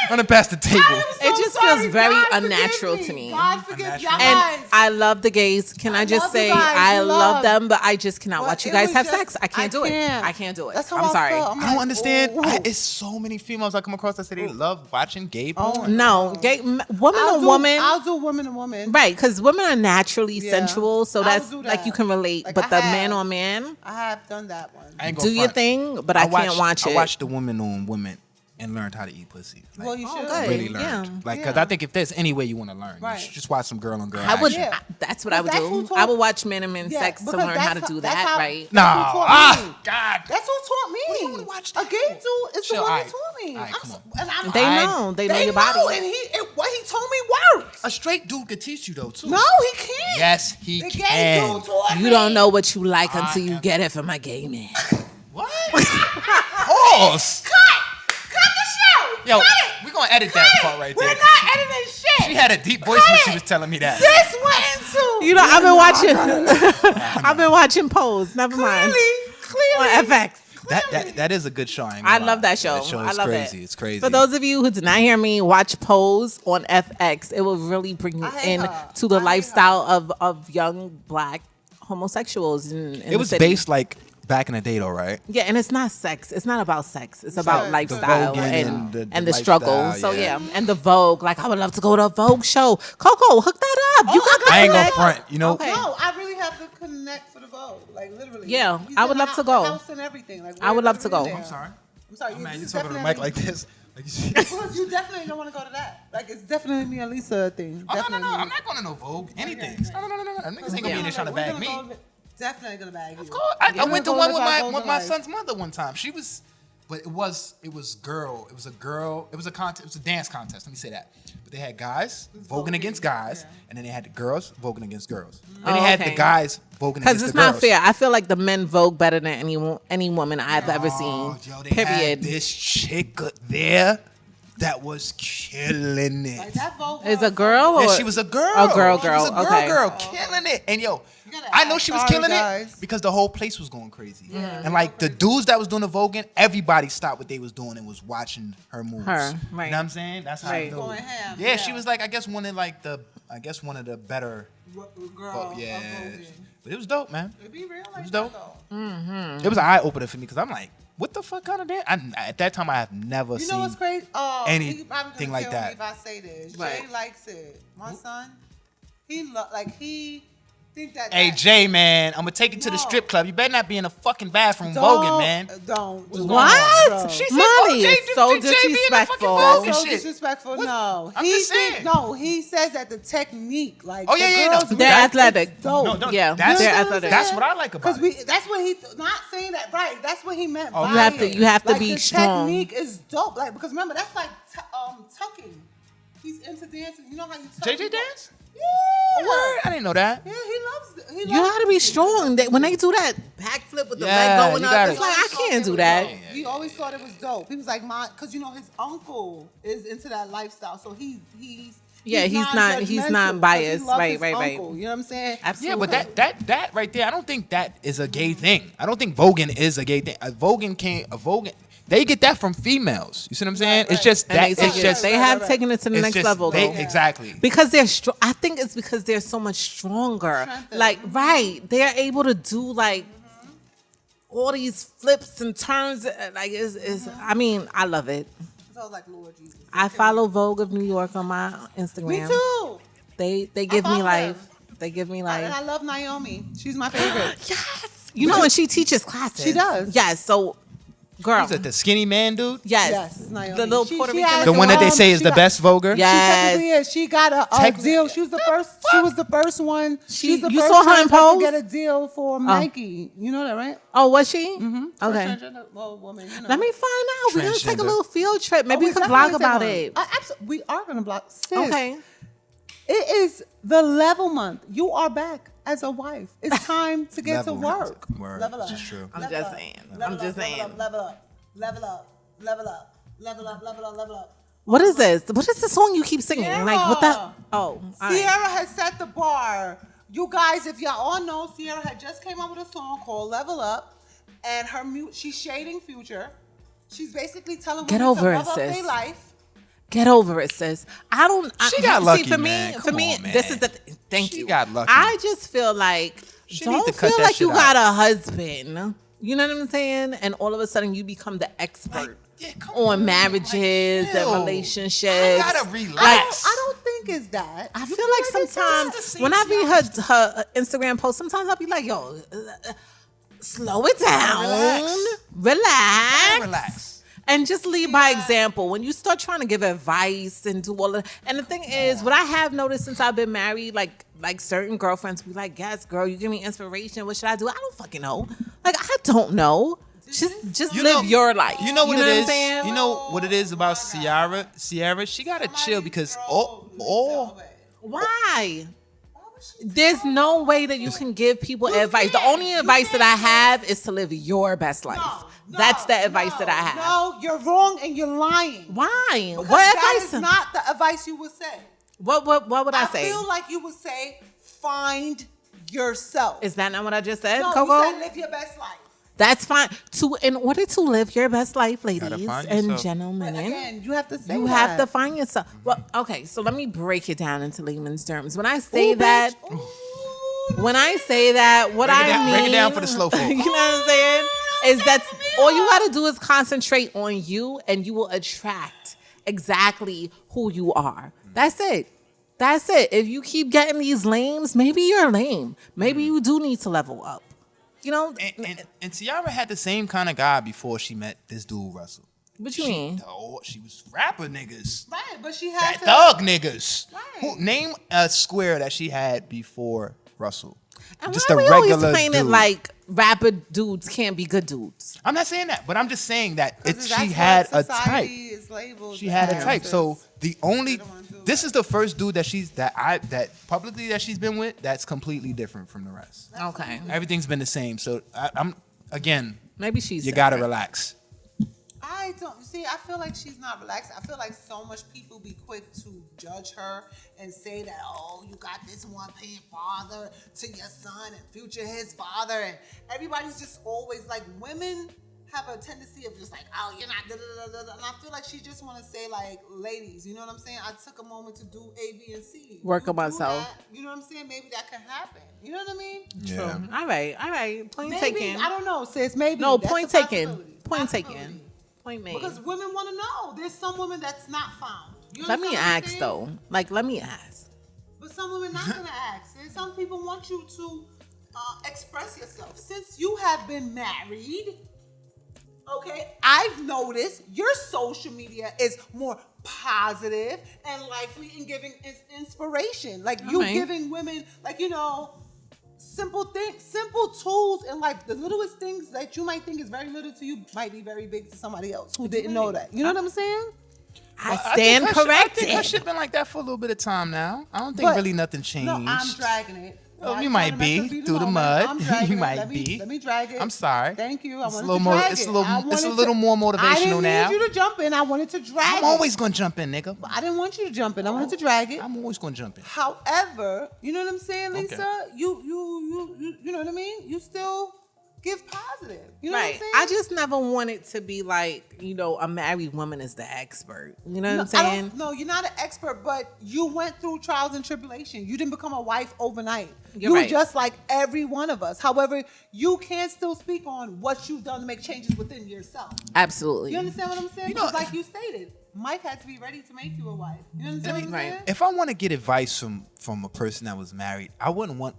the table. It just feels very unnatural to me. God forgive Unnatural. y'all And guys. I love the gays. Can I just love the say guys. I We love love. them, but I just cannot But watch you it guys was have just- sex. I can't do it. I can't do it. That's how I'm I sorry. felt. I'm I don't like, understand. ooh. It's so many females I come across that say they love watching gay porn. No, gay woman I'll to do- woman. I'll do woman to woman. Right, because women are naturally Yeah. sensual, so I'll that's do like that. you can relate. Like, but I the have. man on man, I have done that one. I ain't gonna do your front. thing, but I can't watch it. I watched the women on women and learned how to eat pussy. Like, Well, you should. good. really Yeah. learned. Like, cause Yeah. I think if there's any way you want to learn, Right. you should just watch some girl on girl I would. action. Yeah. That's what I would That's do. who taught- I would watch men and men Yeah, sex to because learn how to that's do that's that. how- Right? No, That's who taught me. God. That's who taught me. do you wanna watch A that gay for? dude is Chill, the one alright. who taught me. Alright, I'm come so- on. and I'm, They know. They know your body. And what he told me works. A straight dude could teach you though too. No, he can't. Yes, he The gay can. dude taught me. You don't know what you like I until you am- get it from a gay man. What? Pause. Cut the show. Yo, Cut it. we're gonna edit that part right We're there. not editing shit. She had a deep voice when she was telling me that. This went into. You know, I've been watching. I've been watching Pose. Never mind. Clearly. On FX. That is a good show. I, ain't I gonna love lie. that show. That show I is love crazy. it. It's crazy. For those of you who did not hear me, watch Pose on FX. It will really bring you I hate in her. to the I hate lifestyle of young black homosexuals. In it the was city. based like back in the day though, right? Yeah, and it's not sex. It's not about sex. It's about the lifestyle voguing and and the the struggle. lifestyle, So yeah. yeah, and the Vogue. Like I would love to go to a Vogue show. Coco, hook that up. You got I ain't gonna connect. front. You know, Okay. No, I really have to connect for the vote. Like literally. Yeah, He's I in would the love to go. house and everything. Like, I would we're love to go. literally there. I'm sorry. I'm sorry. Oh, man, you this is talking to the definitely- mic like this. Because you definitely don't want to go to that. Like, it's definitely me and Lisa thing. Oh, no, Definitely. I'm not going to no Vogue. Anything. No. Niggas ain't going to be in there trying to We're bag gonna me. go- Definitely gonna bag you. Of course. I went to one with my life. son's mother one time. She was, but it was a girl. It was a contest. It was a dance contest. Let me say that. But they had guys voguing against guys, and then they had the girls voguing against girls. Then they had the guys voguing against the girls. Because it's not fair. I feel like the men vogue better than any woman I've ever seen. Yo, they had this chick there that was killing it. Like, that Vogue Is a girl or Yeah, she was a girl. A girl, She was a okay. girl, killing it. And yo, gotta I know act she was sorry, killing guys. it because the whole place was going crazy. And like the dudes that was doing the voguing, everybody stopped what they was doing and was watching her moves. Right. You know what I'm saying? That's how Right. it goes. Going ham, Yeah, she was like, I guess one of the better. girl. Yeah, Voguing. but it was dope, man. It be real like was that, dope. though. It was an eye opener for me because I'm like, what the fuck kind of dance? At that time, I have never You seen. know what's crazy? anything he probably gonna like kill that. me if I say this. Right. Jay likes it. My son, he think that. Hey that- Jay, man, I'm gonna take you to the No. strip club. You better not be in a fucking bathroom Don't- voguing, man. Don't. What? Bro. She said, Molly Jay, is so Jay be in the fucking disrespectful. Vogue and So shit. disrespectful. What? No, I'm he just think- saying. No, he says that the technique, like, Oh, yeah, the yeah, no. girls They're really- athletic. it's dope. No, Yeah, that's, they're You know what I'm athletic. That's saying? what I like about Because it. that's what he not saying that right. That's what he meant. Oh, by you have to- it. you have to Like, be the strong. Technique is dope. Like, because remember that's like tucking. He's into dancing. You know how you tuck? JJ dance? Yeah. Word? I didn't know that. Yeah, he loves. He You loves gotta be strong. When they do that backflip with the leg Yeah, going you up, gotta- it's like I can't do that. He always thought it was dope. He was like, because you know his uncle is into that lifestyle, so he's He's not non-judgmental 'cause biased. he loves Right, his right. uncle, you know what I'm saying? Absolutely. Yeah, but that right there, I don't think that is a gay thing. I don't think voguing is a gay thing. Voguing, they get that from females. You see what I'm saying? Right, It's just And that. they, It's take it- just they have right. taken it to the it's next just- level they- though. Exactly. Because they're strong. I think it's because they're so much stronger. Strengthened. Like, right, they're able to do like all these flips and turns. Like, I mean, I love it. So I was like, Lord Jesus. I follow Vogue of New York on my Instagram. Me too. They give me follow life. them. They give me And I life. love Naomi. She's my favorite. Yes. You know, and she teaches classes. She does. Yes. So, girl. Is it the skinny man dude? Yes. Yes, it's Naomi. The little She- Puerto she Rican. has The one that they say is she the got- best voguer? She Yes. technically is. She got a Technically- deal. She was the first. She was the first one. She's the you first saw her in transgender to Pose? get a deal for Nike. You know that, right? Oh, was she? Mm-hmm. Okay. Woman. You know. Let me find out. We're gonna take a Transgender. little field trip. Maybe Oh, we can definitely vlog take about one. it. We are gonna blog. Sis, Okay. It is the level month. You are back as a wife. It's time to get to Level month. work. Word. Level up. This is true. I'm Level just up. saying. Level I'm up, just level saying. up, level up, level up, level up, level up, level up, level up. What is this? What is the song you keep singing? Like what that? Sierra. Oh, all right. Sierra has set the bar. You guys, if y'all all know, Sierra had just came out with a song called "Level Up," and she's shading Future. She's basically telling Get women over to it, love up sis. their life. Get over it, sis. I don't. She got see, lucky, for me, man. For Come me, on, man. this is the. Thank She you. got lucky. I just feel like She don't need to cut feel that like you shit got out. a husband. You know what I'm saying? And all of a sudden, you become the expert Yeah, come on marriages chill. and relationships. You gotta Like, relax. I don't think it's that. I You feel like it's sometimes the same when I thing. read her Instagram post, sometimes I'll be like, yo, slow it down, relax. Relax. And just lead by example. When you start trying to give advice and do all of, and the thing is, what I have noticed since I've been married, like certain girlfriends be like, yes, girl, you give me inspiration. What should I do? I don't fucking know. Like, I don't know. Just You live know- your life. You know what it I'm is? saying? You know what it is about Ciara? Ciara, she gotta chill because all Why? There's no way that you can give people advice. The only advice that I have is to live your best life. That's the advice that I have. No, you're wrong and you're lying. Why? Because What that advice? is not the advice you would say. What would I say? feel like you would say, find yourself. Is that not what I just said, No, Coco? you said live your best life. That's fine. In order to live your best life, ladies find and yourself. gentlemen, But again, you have to say you that. have to find yourself. Well, okay, so let me break it down into layman's terms. When I say Ooh, that, bitch. Ooh. what Break it down- I mean, break it down for the slow folk. you know what I'm saying? Is that all you got to do is concentrate on you, and you will attract exactly who you are. That's it. That's it. If you keep getting these lames, maybe you're lame. Maybe you do need to level up. You know, and Ciara had the same kind of guy before she met this dude Russell. What you mean? Oh, she was rapper niggas. Right, but she had That to. thug niggas. Right. Name a square that she had before Russell. And Just why a we always regular playing it dude. like rapper dudes can't be good dudes? I'm not saying that, but I'm just saying that Because she that's had what a type. society is labeled She had a as. type. So the only don't wanna do this that. is the first dude that publicly that she's been with that's completely different from the rest. Okay. Everything's been the same. So I'm again, Maybe she's you gotta different. relax. I don't see. I feel like she's not relaxed. I feel like so much people be quick to judge her and say that, oh, you got this one paying father to your son and future his father, and everybody's just always like, women have a tendency of just like, oh, you're not da da da da. And I feel like she just want to say like, ladies, you know what I'm saying? I took a moment to do A, B, and C. Work You on do myself. that, you know what I'm saying? Maybe that can happen. You know what I mean? Yeah. All right. Point Maybe, taken. I don't know, sis. Maybe. No, That's point a taken. possibility. Point Possibility. taken. Point made. Because women want to know. There's some women that's not found. You Let me understand what I'm ask saying? though. Like, let me ask. But some women not gonna ask. And some people want you to express yourself. Since you have been married, okay, I've noticed your social media is more positive and likely in giving inspiration. Like you Okay. giving women, like, you know, simple things, simple tools, and like the littlest things that you might think is very little to you might be very big to somebody else who didn't know that. You know what I'm saying? I Well, stand I think corrected. her shit been like that for a little bit of time now. I don't think But- really nothing changed. No, I'm dragging it. Well, I'm you trying might to be make it through the moment. mud. I'm dragging You it. might Let me- be. Let me drag it. I'm sorry. Thank you. I It's a wanted little to more. drag It's it. a little. I It's a wanted little to- more I motivational didn't now. need you to jump in. I wanted to drag I'm it. always gonna jump in, nigga. I didn't want you to jump in. I wanted to drag it. I'm always gonna jump in. However, you know what I'm saying, Lisa? Okay. You know what I mean? You still give positive. You know Right. what I'm saying? I just never wanted to be like, you know, a married woman is the expert. You know what I'm I saying? don't- No, you're not an expert, but you went through trials and tribulation. You didn't become a wife overnight. You're You were right. just like every one of us. However, you can still speak on what you've done to make changes within yourself. Absolutely. You understand what I'm saying? You know- Because like you stated, Mike had to be ready to make you a wife. You understand what I'm Right. saying? If I want to get advice from a person that was married, I wouldn't want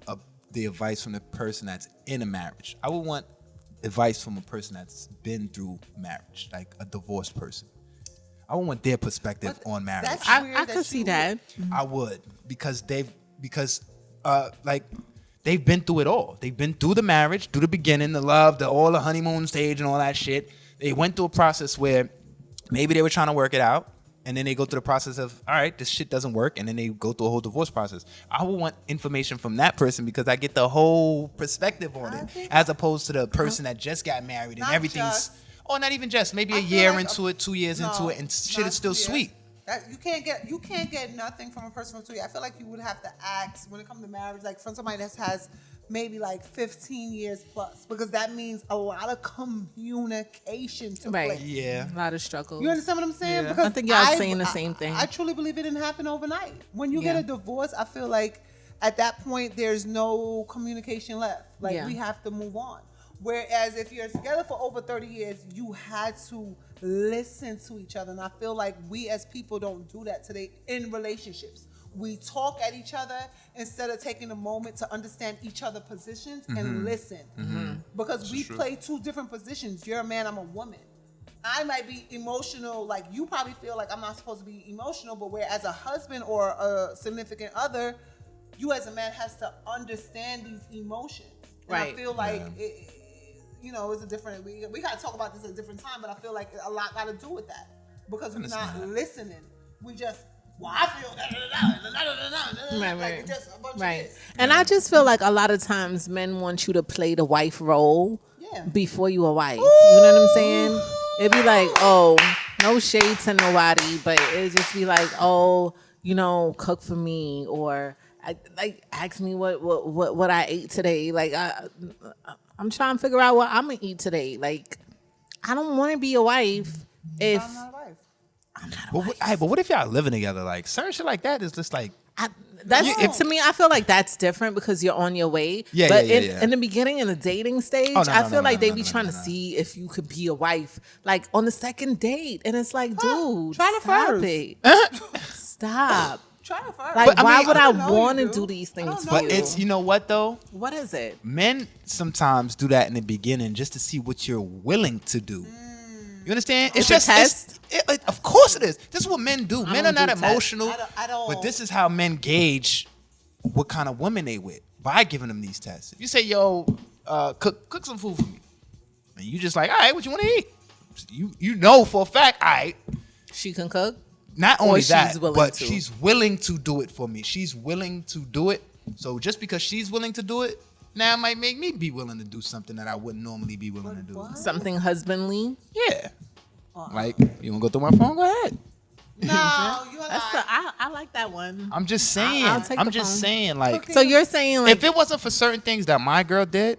the advice from the person that's in a marriage. I would want advice from a person that's been through marriage, like a divorced person. I would want their perspective But on marriage. that's I weird could see that. I would because they've been through it all. They've been through the marriage, through the beginning, the love, all the honeymoon stage and all that shit. They went through a process where maybe they were trying to work it out, and then they go through the process of, all right, this shit doesn't work, and then they go through a whole divorce process. I would want information from that person because I get the whole perspective on it, as opposed to the person that just got married and Not everything's, just. or not even just, maybe I a feel year like into it, 2 years into it, and shit is still sweet. You can't get nothing from a person from 2 years. I feel like you would have to ask when it comes to marriage, like from somebody that has maybe like 15 years plus, because that means a lot of communication to Right. place. Yeah. A lot of struggles. You understand what I'm saying? Yeah. Because I think y'all saying the same thing. I truly believe it didn't happen overnight. When you Yeah. get a divorce, I feel like at that point there's no communication left. Like Yeah. we have to move on. Whereas if you're together for over 30 years, you had to listen to each other. And I feel like we as people don't do that today in relationships. We talk at each other instead of taking a moment to understand each other's positions and listen. Because we play two different positions. You're a man, I'm a woman. I might be emotional, like you probably feel like I'm not supposed to be emotional, but where as a husband or a significant other, you as a man has to understand these emotions. And I Right. feel like it's a different. We got to talk about this at a different time, but I feel like a lot got to do with that because we're not listening. We just, well, I feel like it's just a bunch of Right. this. And I just feel like a lot of times men want you to play the wife role Yeah. before you a wife. You know what I'm saying? It'd be like, oh, no shade to nobody, but it'd just be like, oh, you know, cook for me, or like ask me what I ate today. Like I'm trying to figure out what I'm gonna eat today. Like I don't want to be a wife if I'm not a wife. I'm not a But wife. what if y'all living together? Like certain shit like that is just like, To me, I feel like that's different because you're on your way. Yeah, but yeah, yeah. in the beginning, in the dating stage, Oh, no, I no, feel no, like no, they no, be no, trying no, to no. see if you could be a wife, like on the second date, and it's like, dude, Try to stop first. it, stop. Try to first. Like, But, I why mean, would I I don't know want to you, do dude. these I things don't for know but you? it's, you know what though? What is it? Men sometimes do that in the beginning just to see what you're willing to do. You understand? It's a test? Of course it is. This is what men do. Men are don't not do tests. emotional, At all. but this is how men gauge what kind of woman they with by giving them these tests. If you say, "Yo, cook some food for me," and you just like, "All right, what you want to eat?" You know for a fact, all right. She can cook. Not only she's that, willing but to. she's willing to do it for me. She's willing to do it. So just because she's willing to do it, now it might make me be willing to do something that I wouldn't normally be willing to do. Something husbandly. Yeah. Like, you want to go through my phone? Go ahead. No, you're That's lying. I like that one. I'm just saying. I'll take I'm the just phone. saying, like, So you're saying like if it wasn't for certain things that my girl did,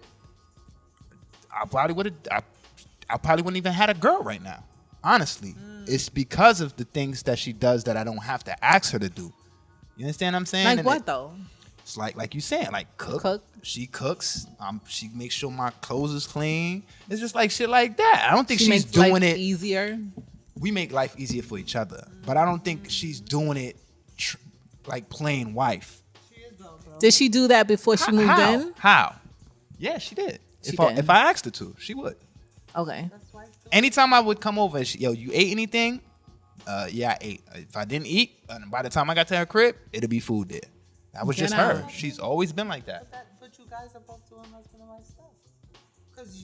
I probably wouldn't even had a girl right now. Honestly, it's because of the things that she does that I don't have to ask her to do. You understand what I'm saying? like And what though? It's like you saying, like cook. She cooks. She makes sure my clothes is clean. It's just like shit like that. I don't think She she's makes doing life it. easier. We make life easier for each other, but I don't think she's doing it like playing wife. Did she do that before she moved How? in? How? Yeah, she did. She If did. I asked her to, she would. Okay. Anytime I would come over, and yo, you ate anything? Yeah, I ate. If I didn't eat, and by the time I got to her crib, it'll be food there. That was just her. She's always been like that. But you guys are both doing husband and wife stuff. Because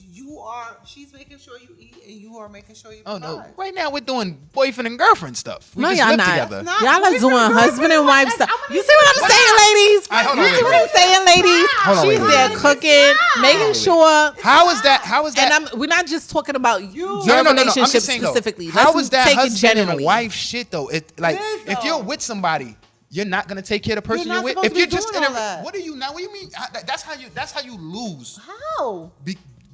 she's making sure you eat and you are making sure you Oh provide. no! Right now we're doing boyfriend and girlfriend stuff. We No, just y'all live not. together. Not Y'all are boyfriend, doing girlfriend. husband and wife stuff. I'm gonna You see what I'm saying, ladies? All right, hold on, You see wait, what I'm saying, ladies? Hold on, She's wait, there wait. cooking, making sure. How is that? How is that? And we're not just talking about your I'm relationship just saying, though, specifically. How Let's is that take it husband generally. and wife shit though? It like It is, if though. you're with somebody, you're not gonna take care of the person You're you're not with. supposed If to you're be just doing in all that. what do you now? What do you mean? That's how you lose. How?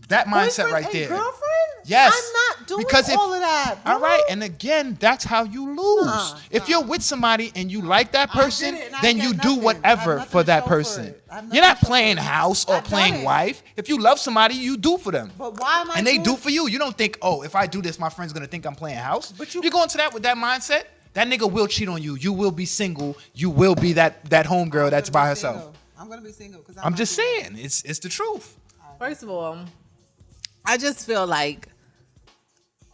That mindset Boyfriend right and there. girlfriend? Yes. I'm not doing Because if- all of that. All bro. right, and again, that's how you lose. If you're with somebody and you like that person, it and I then got you nothing. do I whatever have nothing for to that show for person. it. I have You're nothing not to show playing for it. house or I've done playing it. wife. If you love somebody, you do for them. But why am I And they doing do for you. You don't think, oh, if I do this, my friend's gonna think I'm playing house. But you- You're going to that with that mindset. That nigga will cheat on you. You will be single. You will be that homegirl that's by herself. I'm gonna be single because I'm just saying, it's the truth. First of all, I just feel like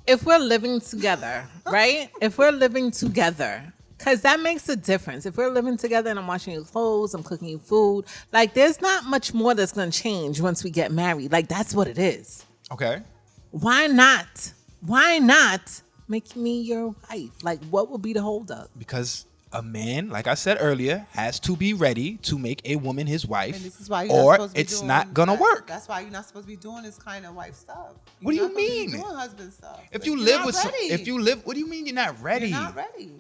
if we're living together, right? If we're living together, because that makes a difference. If we're living together and I'm washing your clothes, I'm cooking you food, like there's not much more that's going to change once we get married. Like that's what it is. Okay. Why not? Why not make me your wife? Like what would be the holdup? Because a man, like I said earlier, has to be ready to make a woman his wife, And this is why you're or not supposed to be it's doing not gonna that. work. That's why you're not supposed to be doing this kind of wife stuff. What do You're you not supposed to be mean? doing husband stuff. If Like, you you're live not with ready. what do you mean you're not ready? You're not ready.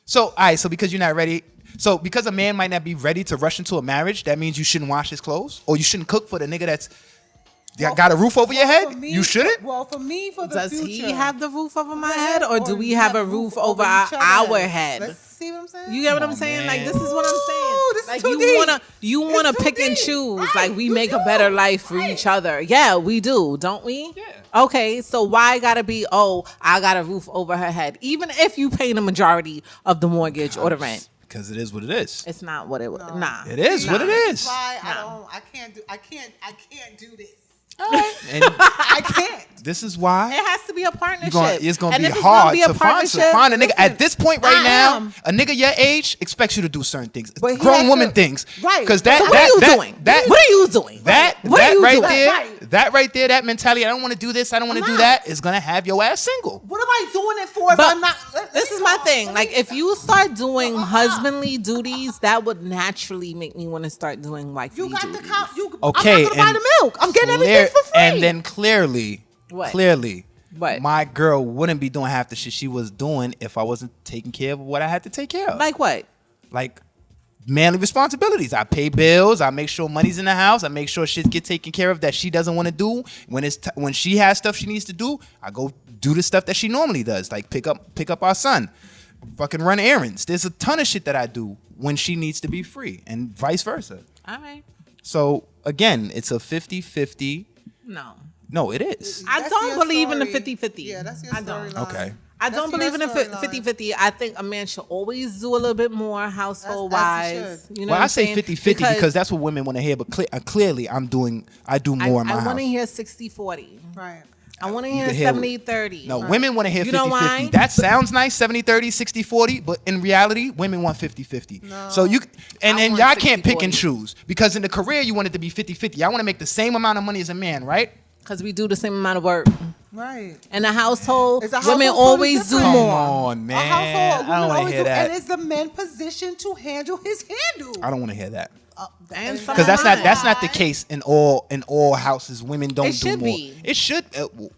So, all right, so because you're not ready, so because a man might not be ready to rush into a marriage, that means you shouldn't wash his clothes or you shouldn't cook for the nigga that's got a roof over your head? For me- You shouldn't? Well, for me, for the Does future. he have the roof over my head or do we have a roof over each other's our head? Let's see what I'm saying. You get what I'm on, saying? man. Like this is what I'm saying. Ooh, this is Like too you deep. wanna It's too pick and deep. choose. Right, Like we you make a do. better life for Right. each other. Yeah, we do, don't we? Yeah. Okay, so why gotta be? Oh, I got a roof over her head. Even if you pay the majority of the mortgage or the rent, Because it is what it is. it's not what it was. Nah, It is what it That's is. why Nah. I can't do this. And I can't. this is why It has to be a partnership. it's gonna And be if it's hard be a to find partnership, a nigga. At listen, this point right I now, am. a nigga your age expects you to do certain things. But he Grown has woman to- things. Right. Because So that So what are you doing? that What are you doing? That What are that you right doing? there, Right. that right there, that mentality. I don't want to do this. I don't want to do not. that. Is gonna have your ass single. What am I doing it for if But I'm not? let this me is my talk. thing. Let Like, me if talk. you start doing husbandly duties, that would naturally make me want to start doing wifely You got duties. the count. Okay, I'm not gonna buy and the milk. I'm getting Clear- everything for free. And then clearly, What? What? my girl wouldn't be doing half the shit she was doing if I wasn't taking care of what I had to take care of. Like what? Like manly responsibilities. I pay bills. I make sure money's in the house. I make sure shit get taken care of that she doesn't want to do. When she has stuff she needs to do, I go do the stuff that she normally does, like pick up our son, fucking run errands. There's a ton of shit that I do when she needs to be free, and vice versa. All right. So again, it's a 50-50. No. No, it is. I That's don't your believe in the story. 50-50. Yeah, that's your I don't. storyline. Okay. I That's don't your believe in the storyline. 50-50. I think a man should always do a little bit more household As he wise. should. You know Well, what I I'm say saying? 50-50 because that's what women want to hear. But clearly, I do more in my I house. want to hear 60-40. Right. I want to You hear can hear 70-30. No, women want to hear You 50-50. know why? That sounds nice, 70-30, 60-40, but in reality, women want 50-50. No. So you and I want y'all can't pick and 60-40. choose because in the career you want it to be 50-50. I want to make the same amount of money as a man, right? Because we do the same amount of work. Right. In the household, It's a women household totally always do different. Come more. on, man. A household, I don't women want to always hear do, that. and it's the man position to handle his handle. I don't want to hear that. And some Because of that's mine. not the case in all houses. Women don't It do should more. be. It should.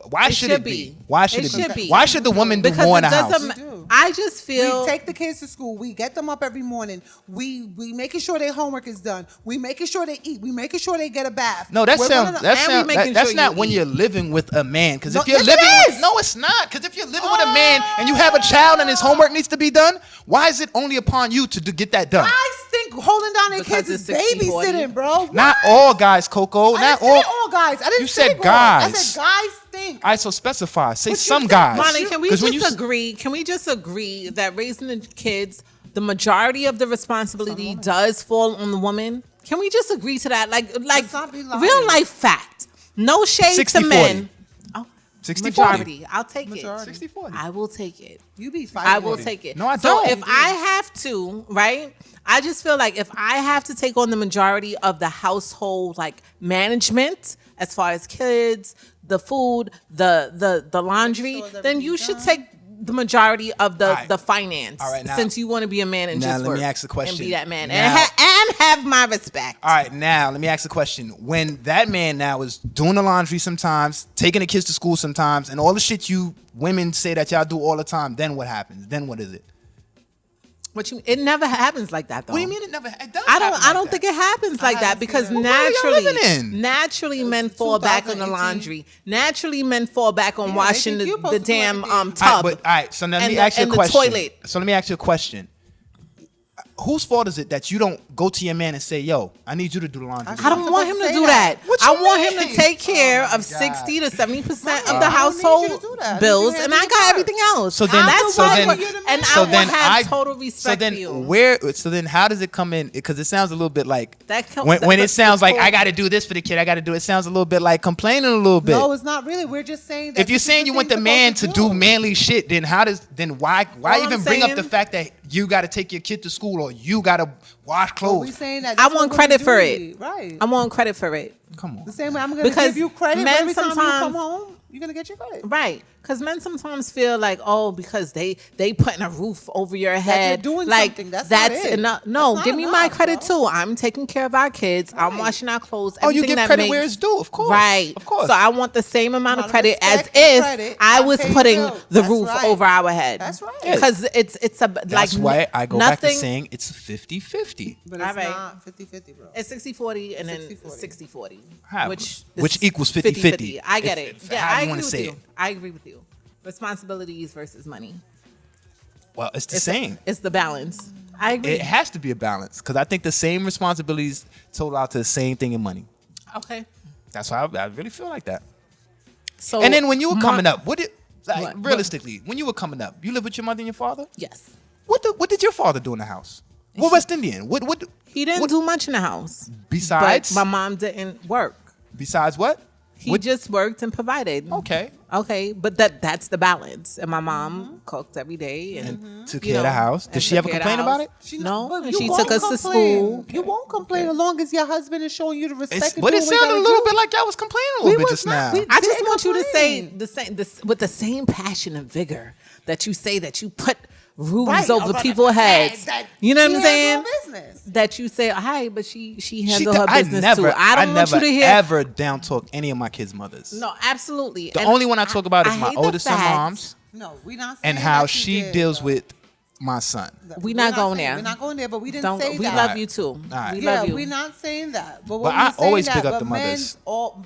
Why It should should it be? be. Why should It it be? should be. Why should the woman do Because more in it the house? doesn't. We do. I just feel We take the kids to school. We get them up every morning. We making sure their homework is done. We making sure they eat. We making sure they get a bath. No, that We're sounds running- that and we sound making that's sure not you when eat. you're living with a man. Because No, if you're yes, it living is. with no, it's not. Because if you're living with a man and you have a child and his homework needs to be done, why is it only upon you to get that done? I think holding down their Because kids is it's 60-40. babysitting, bro. Not What? all guys, Coco. I Not didn't say all. all guys. I didn't You say said girls. I guys. said guys think. All right, so specify. Say But you some said- guys. Monty, can we 'Cause when just you agree? Can we just agree that raising the kids, the majority of the responsibility does fall on the woman? Can we just agree to that? Like not be lying. real life fact. No shade 60-40. to men. Oh, 60-40. majority. I'll take Majority. it. 60-40. I will take it. You be I will fighting. take it. No, I So don't. if I have to, right? I just feel like if I have to take on the majority of the household like management as far as kids, the food, the laundry, sure then you everything's should done. take the majority of the All right. the finance. All right, now- since you want to be a man and now just let me work ask the question. and be that man Now- and have my respect. All right, now let me ask a question. When that man now is doing the laundry sometimes, taking the kids to school sometimes, and all the shit you women say that y'all do all the time, then what happens? Then what is it? It never happens like that though. What do you mean it never? It does. I don't think it happens like that haven't because seen it. Well, what are y'all living naturally in? men fall back on the 2018. laundry. Naturally men fall back on Yeah, washing they think you're the supposed to do damn everything. tub. All right, so now let and me the- ask you a and the question. toilet. So let me ask you a question. Whose fault is it that you don't go to your man and say, "Yo, I need you to do the laundry"? I don't want him to Say do that. that. What I you want him mean? to take care Oh, of my 60 to 70% of Right. the I don't need you household to do that. I need bills, you to and handle I got the everything else. So then, I'm the so one, then, and so I then will have I total respect So then, for you. where? So then, how does it come in? Because it sounds a little bit like when that- it sounds like that's I got to do this for the kid. I got to do. It sounds a little bit like complaining a little bit. No, it's not really. We're just saying that. If you're this is saying you want the thing man to supposed do manly shit, then why All even I'm bring up saying- the fact that you got to take your kid to school or you got to wash But clothes? we saying that. I that's want what credit women for do it. need, right? I want credit for it. Come on. The same way I'm going to Because give you credit. men But every time you sometimes- come home, you're going to get your credit. Right. Because men sometimes feel like, oh, because they putting a roof over your head. doing like something. That's not it. enough. No, That's give not me my enough, credit bro. too. I'm taking care of our kids. I'm Right. washing our clothes. Oh, you everything give that credit makes- where it's due, of course. Right. Of course. So I want the same amount of Out of credit as respect and if credit, I I was pay you putting bills. the That's roof right. over our head. That's right. Because it's a That's like why I go back to nothing- saying it's 50-50. But All it's right. not 50-50, bro. It's 60-40 and then 60-40. 60-40. How? Which Which is equals 50-50. I get If- it. if- Yeah, however I you agree wanna with say you. it. I agree with you. Responsibilities versus money. Well, it's the same. It's the balance. I agree. It has to be a balance because I think the same responsibilities total out to the same thing in money. Okay. That's why I really feel like that. So And then when you were my- coming up, what did What? realistically, when you were coming up, you lived with your mother and your father? Yes. What did your father do in the house? What West Indian? What He didn't what- do much in the house. besides But my mom didn't work. besides what? He What- just worked and provided. Okay. Okay, but that's the balance. And my mom cooked every day and Took you care of the know, house. Did and she took ever care of complain the about house. it? No, But and you she won't took us to complain. school. You won't complain as long as your husband is showing you the respect. and But it doing what he sounded a gotta little do. bit like y'all was complaining a little bit was just not. now. We- I just Didn't want you to say complain. the same with the same passion and vigor that you say that you put roofs Right, over right, people's right, heads. that You know what he I'm has saying? no business. That you say, hi, but she She handle d- her business too. I don't want never you to hear. ever down talk any of my kids' mothers. No, absolutely. The And only one I talk about is I my hate the oldest son, fact- mom's, No, we not saying and how that she did, deals though. with my son. We not going saying- there. We're not going there, but we didn't Don't. say We that. love you too. right. We Yeah, love you. we're not saying that. But, But I we're saying always that, pick up but the men mothers.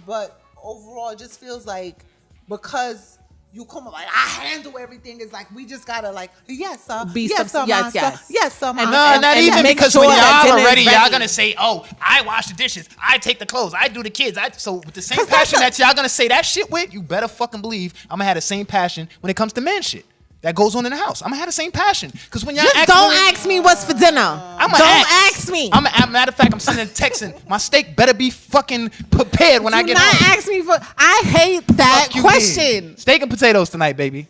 but overall, it just feels like because you come up like I handle everything. It's like we just gotta like yes, sir. Be Yes, sir. yes, master. yes. Yes, sir. And master. No, And- not and even make because sure when that y'all dinner are ready, is y'all ready. gonna say, "Oh, I wash the dishes, I take the clothes, I do the kids." So with the same 'Cause that's passion a- that y'all gonna say that shit with, you better fucking believe I'm gonna have the same passion when it comes to man shit. that goes on in the house. I'm gonna have the same passion. Because when y'all Just ask don't me, ask me what's for dinner. I'ma Don't ask me. Matter of fact, I'm sending a text and my steak better be fucking prepared when I Do get not home. ask me for. I hate that Fuck you, question. then. Steak and potatoes tonight, baby.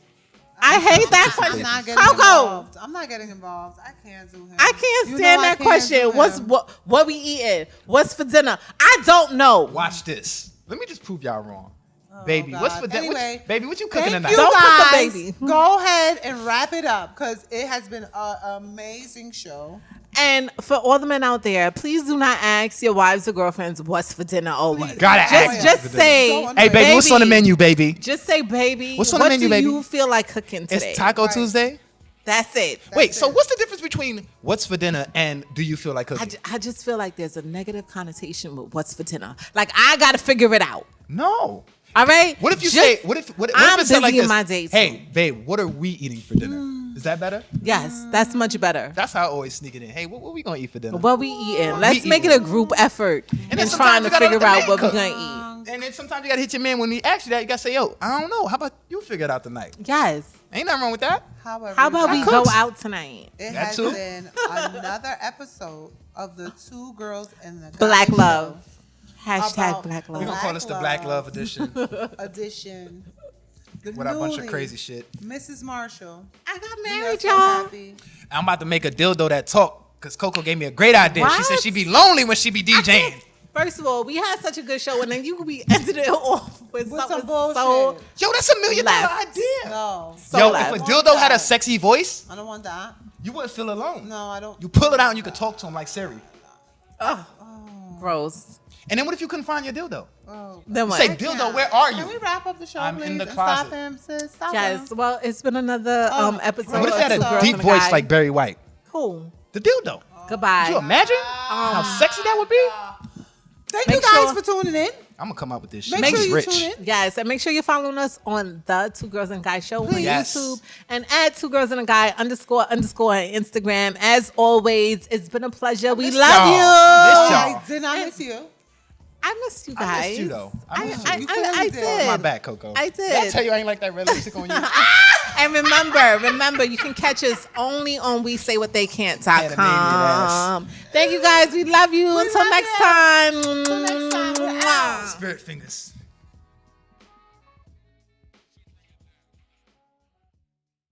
I hate that I'm question. not getting Coco, involved. I'm not getting involved. I can't do him. I can't You stand know I that can't question. do What's him. what we eating? What's for dinner? I don't know. Watch this. Let me just prove y'all wrong. Oh, Baby, what's God. for dinner? Anyway, Baby, what you cooking Thank tonight? you Don't put the guys. baby. Go ahead and wrap it up because it has been an amazing show. And for all the men out there, please do not ask your wives or girlfriends what's for dinner or what. Gotta ask Just for dinner. say, Don't Hey, baby, what's on the menu, baby? Just say, baby. What's on the what menu, do baby? you feel like cooking today? It's Taco Right. Tuesday? That's it. Wait, so it. what's the difference between what's for dinner and do you feel like cooking? I just feel like there's a negative connotation with what's for dinner. Like I got to figure it out. No. All right. What if you Just- say, what if I'm it said like busy in this? my day, too. Hey, babe, what are we eating for dinner? Is that better? Yes, that's much better. That's how I always sneak it in. Hey, what we gonna eat for dinner? What we eating? Let's we make it eating? a group effort then in sometimes trying you to gotta let figure the out man what we're cook. gonna And then sometimes you gotta hit your man when he asks you that. You gotta say, yo, I don't know. How about you figure it out tonight? eat. Yes. Ain't nothing wrong with that. However, How about we guys, go out tonight? It That has too? been another episode of the Two Girls in the Black Guy love. Show Hashtag About- Black We're love. gonna call this the Black Love Edition edition. The with a bunch of newly crazy shit. Mrs. Marshall. I got We are married, so y'all. happy. I'm about to make a dildo that talk because Coco gave me a great idea. She said What? she'd be lonely when she be DJing. First of all, we had such a good show, and then you could be ended it off with With something some bullshit. so Yo, that's $1 million Left. idea. No, so Yo, left. if a dildo had a sexy voice, I don't want that. you wouldn't feel alone. No, I don't. You pull it out and you could talk to him like Siri. gross. And then what if you couldn't find your dildo? Oh, Then what? Say, dildo, where are can we you? wrap up the show, I'm please? in the and stop closet. him, sis. Stop Yes. him. Well, it's been another episode. What if you had of Two a Girls deep and voice Guy. like Barry White? Who? The dildo. Goodbye. Could you imagine how sexy that would be? Thank Make you guys sure- for tuning in. I'm gonna come out with this shit. Make sure It's you rich. tune in. Yes, and make sure you're following us on the Two Girls and a Guy show on Yes. YouTube and at Two Girls and a Guy __ on Instagram. As always, it's been a pleasure. We love y'all. you. I miss y'all. I did not miss you. I missed you guys. I missed you though. I missed you. I, You clearly I did. did. My bad, Coco. I Did I did. tell you I ain't like that red lipstick on you? And remember, you can catch us only on WeSayWhatTheyCan't.com. Thank you guys. We love you. Until love next you. time. Until next time. We're out. Spirit fingers.